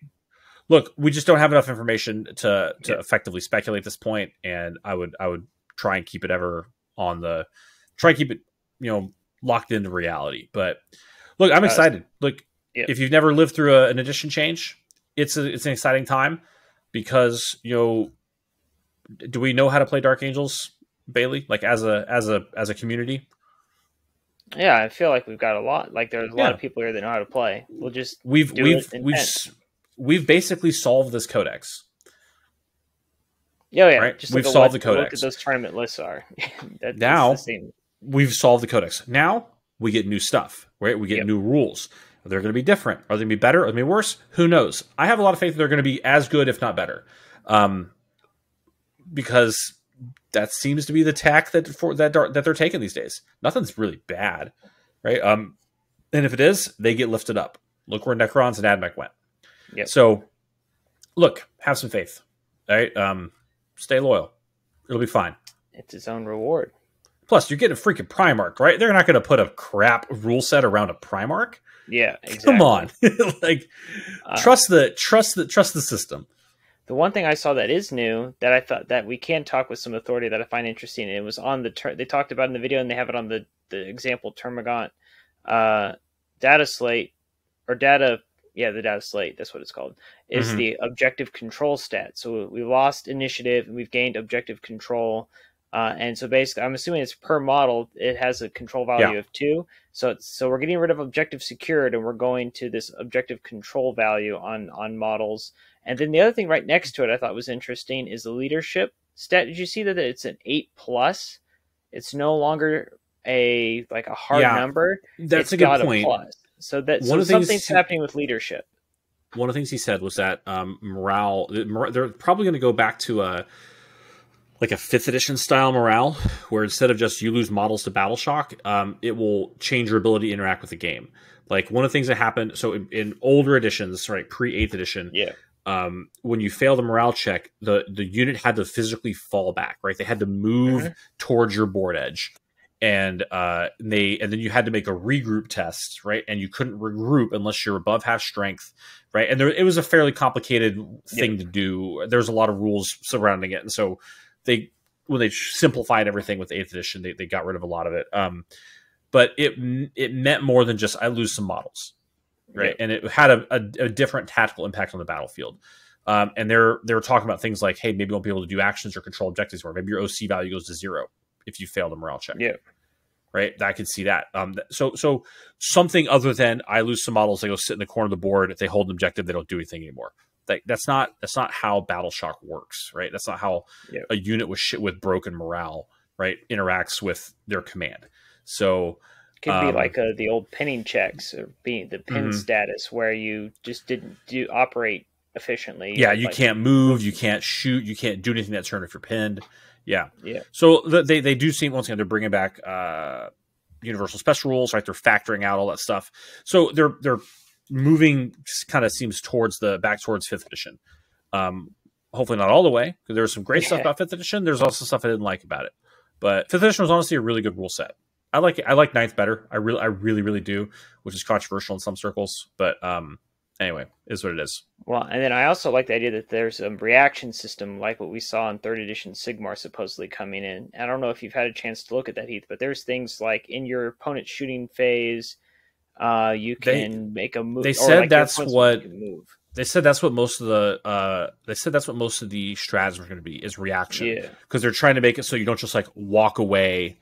look, we just don't have enough information to effectively speculate at this point, and I would try and keep it locked into reality. But look, I'm excited. Look, if you've never lived through an edition change, it's an exciting time because do we know how to play Dark Angels, Bailey? Like as a community? Yeah, I feel like we've got a lot. Like there's a lot of people here that know how to play. We've basically solved this codex. Yeah. Right? Just we've solved the codex. Look at those tournament lists are. Now we've solved the codex. Now we get new stuff. Right? We get new rules. They're going to be different. Are they going to be better? Are they going to be worse? Who knows? I have a lot of faith that they're going to be as good, if not better, because that seems to be the tack that they're taking these days. Nothing's really bad, right? And if it is, they get lifted up. Look where Necrons and Admech went. Yep. So, look, have some faith. All right, stay loyal. It'll be fine. It's its own reward. Plus, you're getting a freaking Primarch, right? They're not going to put a crap rule set around a Primarch. Yeah, exactly. Come on, trust the system. The one thing I saw that is new that I thought that we can talk with some authority that I find interesting. And it was on they talked about in the video, and they have it on the example Termagant data slate or data. Yeah, the data slate. That's what it's called. Is the objective control stat. So we lost initiative and we've gained objective control. And so basically, I'm assuming it's per model. It has a control value of 2. So we're getting rid of objective secured, and we're going to this objective control value on models. And then the other thing right next to it I thought was interesting is the leadership stat. Did you see that it's an 8+? It's no longer a hard number. That's a good point. So something's happening with leadership. One of the things he said was that morale. They're probably going to go back to a 5th edition style morale, where instead of just you lose models to battle shock, it will change your ability to interact with the game. Like one of the things that happened, so in older editions, right, pre-8th edition, when you failed a morale check, the unit had to physically fall back, right? They had to move towards your board edge. And then you had to make a regroup test, right? And you couldn't regroup unless you're above half strength, right? And it was a fairly complicated thing to do. There's a lot of rules surrounding it, and so when they simplified everything with 8th edition, they got rid of a lot of it. But it meant more than just I lose some models, right? And it had a different tactical impact on the battlefield. And they were talking about things like, hey, maybe you won't be able to do actions or control objectives, or maybe your OC value goes to 0 if you fail the morale check. Yeah. Right. I could see that. So something other than I lose some models, they go sit in the corner of the board. If they hold an objective, they don't do anything anymore. That's not how Battle Shock works, right? That's not how a unit with broken morale, right, interacts with their command. So could be like the old pinning checks or being the pin status where you just didn't operate efficiently. Yeah, you can't move, you can't shoot, you can't do anything that turn if you're pinned. Yeah. So they do seem, once again, they're bringing back universal special rules, right? They're factoring out all that stuff. So they're moving, kind of seems towards 5th edition. Hopefully not all the way, because there's some great stuff about 5th edition. There's also stuff I didn't like about it. But 5th edition was honestly a really good rule set. I like it. I like 9th better. I really do, which is controversial in some circles. But anyway, is what it is. Well, and then I also like the idea that there's a reaction system like what we saw in 3rd edition Sigmar supposedly coming in. I don't know if you've had a chance to look at that, Heath, but there's things like in your opponent's shooting phase, you can make a move. They said that's what they said. That's what most of the strats are going to be, is reaction. Because they're trying to make it so you don't just walk away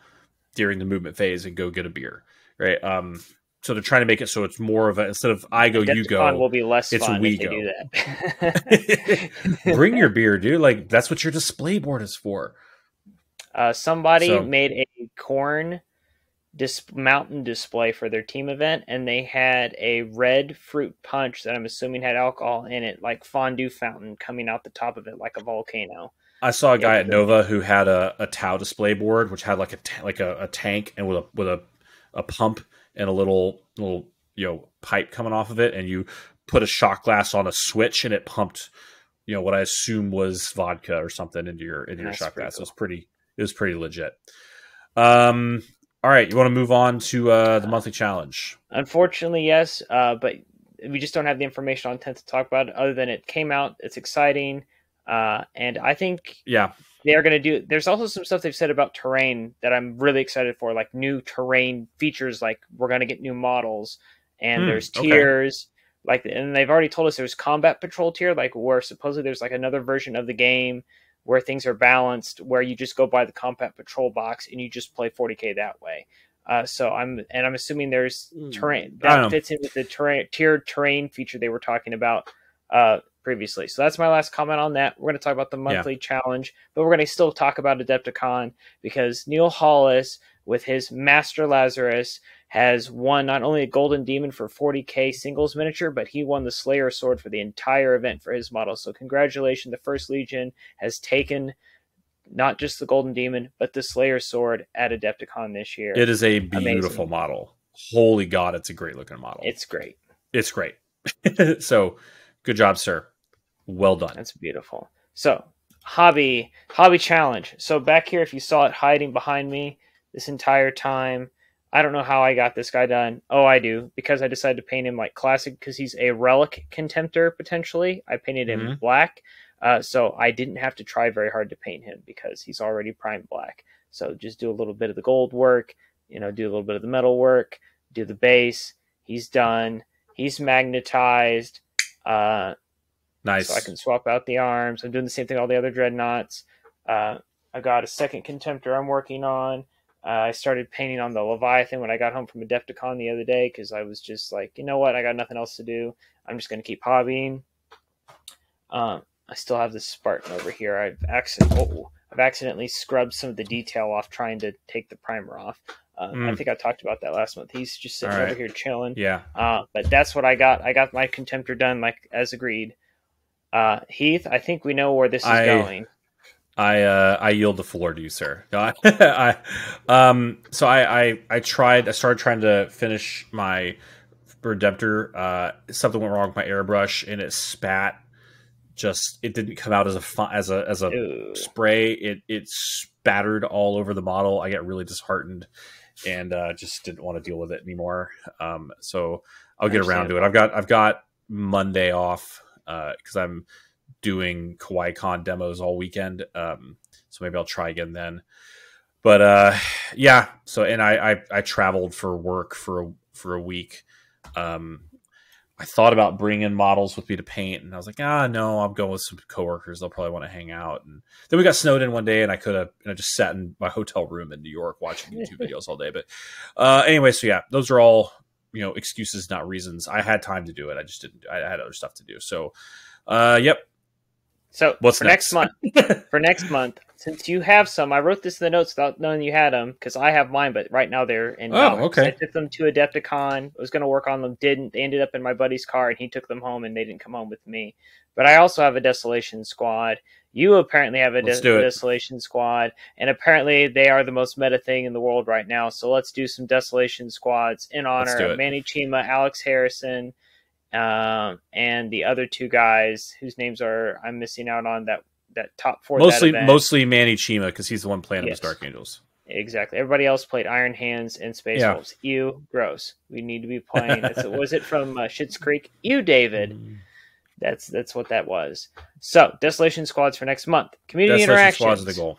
during the movement phase and go get a beer, right? so they're trying to make it so it's more of a, instead of I go, you go, will be less it's fun we if they go. do that. Bring your beer, dude. Like, that's what your display board is for. Somebody made a corn mountain display for their team event, and they had a red fruit punch that I'm assuming had alcohol in it, like fondue fountain coming out the top of it like a volcano. I saw a guy at Nova who had a Tau display board, which had like a tank and with a pump and a little pipe coming off of it, and you put a shot glass on a switch and it pumped what I assume was vodka or something into your shot glass. Cool. It was pretty legit. All right, you want to move on to the monthly challenge? Unfortunately, yes, but we just don't have the information on 10th to talk about it, other than it came out, it's exciting, and I think they are going to do... There's also some stuff they've said about terrain that I'm really excited for, like new terrain features, like we're going to get new models, and there's tiers, and they've already told us there's combat patrol tier, like where supposedly there's like another version of the game where things are balanced, where you just go buy the combat patrol box and you just play 40k that way. So I'm assuming there's terrain that fits in with the tiered terrain feature they were talking about previously. So that's my last comment on that. We're going to talk about the monthly challenge, but we're going to still talk about Adepticon because Neil Hollis, with his Master Lazarus, has won not only a Golden Demon for 40k singles miniature, but he won the Slayer Sword for the entire event for his model. So congratulations, the First Legion has taken not just the Golden Demon, but the Slayer Sword at Adepticon this year. It is a beautiful model. Holy God, it's a great looking model. It's great. It's great. So good job, sir. Well done. That's beautiful. So hobby challenge. So back here, if you saw it hiding behind me this entire time, I don't know how I got this guy done. Oh, I do, because I decided to paint him like classic, because he's a relic contemptor, potentially. I painted him black, so I didn't have to try very hard to paint him, because he's already primed black. So just do a little bit of the gold work, do a little bit of the metal work, do the base. He's done. He's magnetized. Nice. So I can swap out the arms. I'm doing the same thing with all the other dreadnoughts. I got a second contemptor I'm working on. I started painting on the Leviathan when I got home from Adepticon the other day, because I was just like, you know what, I got nothing else to do. I'm just going to keep hobbying. I still have this Spartan over here. I've accidentally scrubbed some of the detail off trying to take the primer off. I think I talked about that last month. He's just sitting over here chilling. Yeah. But that's what I got. I got my contemptor done, like as agreed. Heath, I think we know where this is going. I yield the floor to you, sir. I started trying to finish my Redemptor. Something went wrong with my airbrush, and it spat. It didn't come out as a spray. It spattered all over the model. I got really disheartened, and just didn't want to deal with it anymore. So I'll get around to it. I've got Monday off because I'm doing KawaiiCon demos all weekend, so maybe I'll try again then. But yeah, so and I traveled for work for a week. I thought about bringing models with me to paint, and I was like, no, I'm going with some coworkers. They'll probably want to hang out. And then we got snowed in one day, and I just sat in my hotel room in New York watching YouTube videos all day. But anyway, so yeah, those are all excuses, not reasons. I had time to do it. I just didn't. I had other stuff to do. So yep. So what's for next month? For next month, since you have some, I wrote this in the notes without knowing you had them, because I have mine, but right now they're in. Okay. I took them to Adepticon. I was going to work on them, didn't. They ended up in my buddy's car, and he took them home, and they didn't come home with me. But I also have a Desolation Squad. You apparently have a Desolation Squad, and apparently they are the most meta thing in the world right now. So let's do some Desolation Squads in honor of Manny Chima, Alex Harrison, and the other two guys whose names I'm missing out on that top four. Mostly Manny Chima, because he's the one playing with Dark Angels. Exactly. Everybody else played Iron Hands and Space Wolves. Ew, gross. We need to be playing. Was it from Schitt's Creek? Ew, David. That's what that was. So Desolation Squads for next month. Community interactions. Squads are the goal.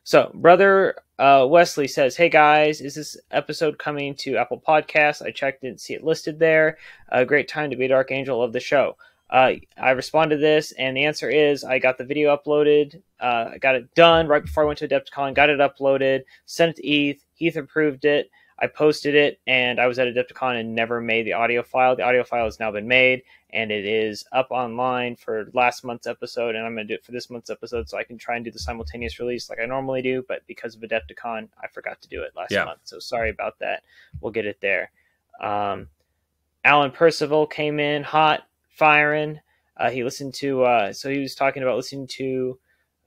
So, brother Wesley says, hey guys, is this episode coming to Apple Podcasts? I checked, didn't see it listed there. A great time to be a Dark Angel of the show. I responded to this, and the answer is I got the video uploaded. I got it done right before I went to Adepticon, got it uploaded, sent it to Heath. Heath approved it. I posted it, and I was at Adepticon and never made the audio file. The audio file has now been made, and it is up online for last month's episode, and I'm going to do it for this month's episode so I can try and do the simultaneous release like I normally do, but because of Adepticon, I forgot to do it last month, so sorry about that. We'll get it there. Alan Percival came in hot, firing. He listened to, so he was talking about listening to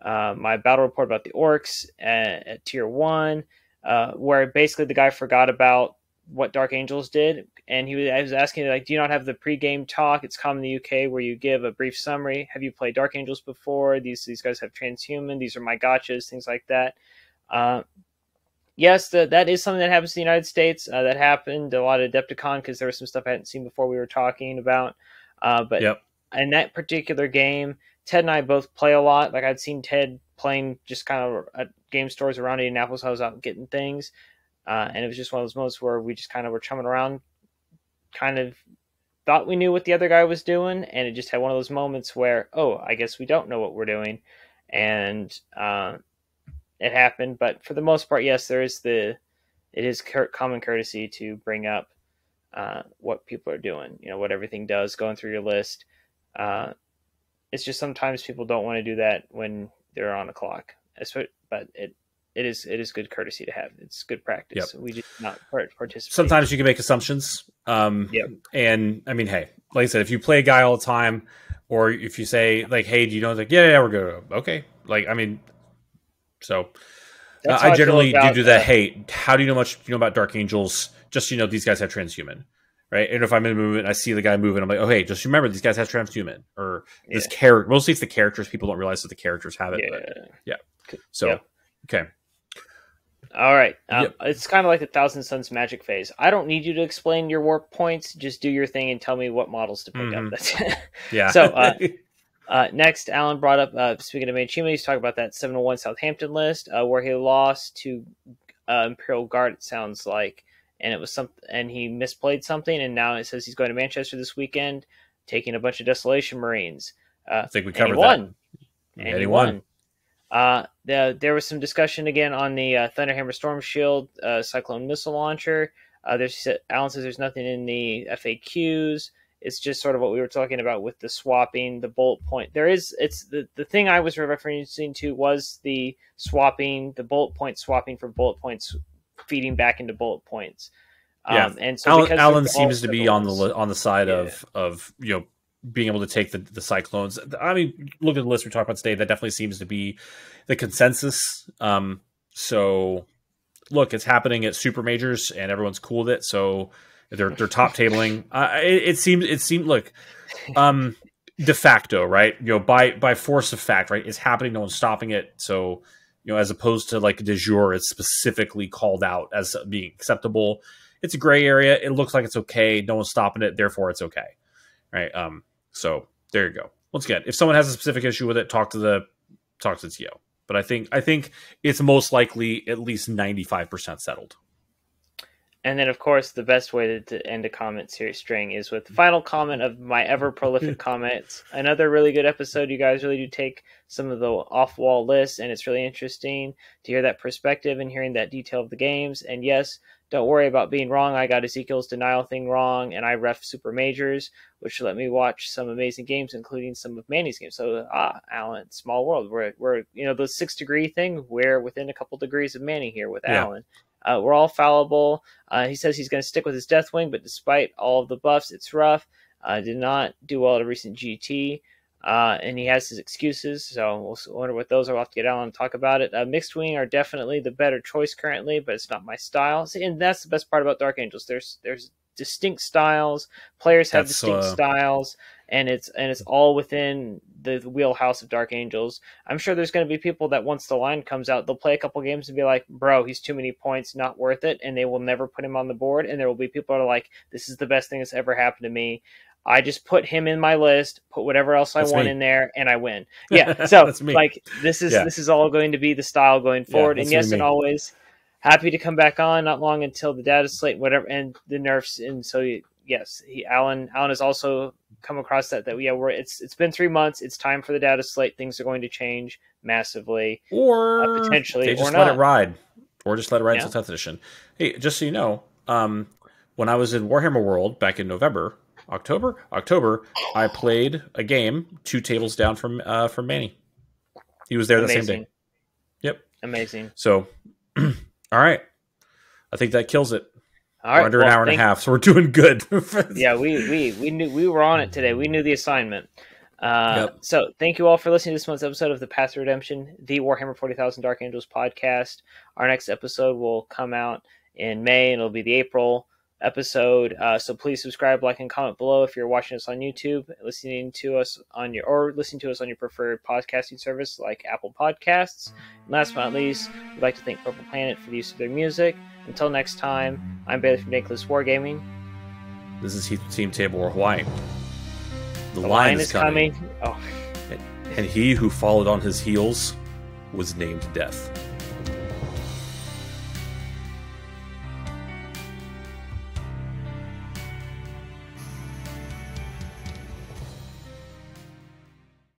my battle report about the orcs at Tier 1, where basically the guy forgot about what Dark Angels did, and I was asking, like, do you not have the pre-game talk? It's common in the UK where you give a brief summary. Have you played Dark Angels before? These guys have transhuman. These are my gotchas, things like that. Yes, that is something that happens in the United States. That happened a lot at Adepticon because there was some stuff I hadn't seen before we were talking about. But in that particular game, Ted and I both play a lot. Like, I'd seen Ted playing just kind of at game stores around Indianapolis. I was out getting things. And it was just one of those moments where we just kind of were chumming around, kind of thought we knew what the other guy was doing. And it just had one of those moments where, oh, I guess we don't know what we're doing. And it happened. But for the most part, yes, it is common courtesy to bring up what people are doing, what everything does, going through your list. It's just sometimes people don't want to do that when they're on a clock. But it is good courtesy to have. It's good practice. We just not participate. Sometimes you can make assumptions. And I mean, hey, like I said, if you play a guy all the time, or if you say like, hey, do you know? Like, yeah, we're good. Okay. Like, I mean, so I generally do that. Hey, how do you know about Dark Angels? Just, these guys have transhuman. Right, and if I'm in a movement, I see the guy moving, I'm like, oh, hey, just remember, these guys have transhuman. Or this character, mostly it's the characters. People don't realize that the characters have it. But so, okay. All right. It's kind of like the Thousand Suns magic phase. I don't need you to explain your warp points. Just do your thing and tell me what models to pick up. That's yeah. So, next, Alan brought up, speaking of Manchima, he's talking about that 701 Southampton list, where he lost to Imperial Guard, it sounds like. And it was and he misplayed something, and now it says he's going to Manchester this weekend, taking a bunch of Desolation Marines. I think we covered that. And he won. There was some discussion again on the Thunderhammer Storm Shield Cyclone missile launcher. Alan says there's nothing in the FAQs. It's just sort of what we were talking about with the swapping, the bullet point. It's the thing I was referencing to was the swapping, the bullet point swapping for bullet points, feeding back into bullet points. And so Alan seems to be on the side of being able to take the cyclones. I mean, look at the list we talked about today. That definitely seems to be the consensus. So look, it's happening at super majors, and everyone's cool with it. So they're top tabling. It seemed look, de facto, right? By force of fact, right? It's happening. No one's stopping it. So. As opposed to like de jure, it's specifically called out as being acceptable. It's a gray area. It looks like it's okay. No one's stopping it. Therefore, it's okay. Right. So there you go. Once again, if someone has a specific issue with it, talk to the TO. But I think it's most likely at least 95% settled. And then, of course, the best way to end a comment series string is with the final comment of my ever-prolific comments. Another really good episode. You guys really do take some of the off-wall lists, and it's really interesting to hear that perspective and hearing that detail of the games. And yes, don't worry about being wrong. I got Ezekiel's denial thing wrong, and I ref Super Majors, which let me watch some amazing games, including some of Manny's games. So, Alan, small world. We're the 6 degree thing, we're within a couple degrees of Manny here with Alan. We're all fallible. He says he's going to stick with his Deathwing, but despite all of the buffs, it's rough. Did not do well at a recent GT, and he has his excuses, so we'll wonder what those are. We'll have to get Alan to talk about it. Mixed Wing are definitely the better choice currently, but it's not my style. See, and that's the best part about Dark Angels. There's distinct styles. Players have distinct styles, and it's all within the wheelhouse of Dark Angels. I'm sure there's going to be people that once the line comes out, they'll play a couple games and be like, bro, he's too many points, not worth it, and they will never put him on the board. And there will be people that are like, this is the best thing that's ever happened to me. I just put him in my list, put whatever else I want in there, and I win. Yeah, so like this is all going to be the style going forward. And yes, and always happy to come back on. Not long until the data slate, whatever, and the nerfs. And so yes, Alan has also come across that it's been 3 months. It's time for the data slate. Things are going to change massively, or potentially, they just or let not. it ride. or just let it ride Yeah. until 10th edition. Hey, just so you know, when I was in Warhammer World back in October, I played a game 2 tables down from Manny. He was there the same day. Yep. Amazing. So, all right. I think that kills it. All right. We're under an hour and a half, so we're doing good. Yeah, we knew we were on it today. We knew the assignment. Yep. So thank you all for listening to this month's episode of the Path to Redemption, the Warhammer 40,000 Dark Angels podcast. Our next episode will come out in May, and it'll be the April episode. So please subscribe, like, and comment below if you're watching us on YouTube, listening to us on your preferred podcasting service like Apple Podcasts. And last but not least, we'd like to thank Purple Planet for the use of their music. Until next time, I'm Bailey from Dank Wargaming. This is Heath Team Table War Hawaii. The lion is coming. Oh. And he who followed on his heels was named Death.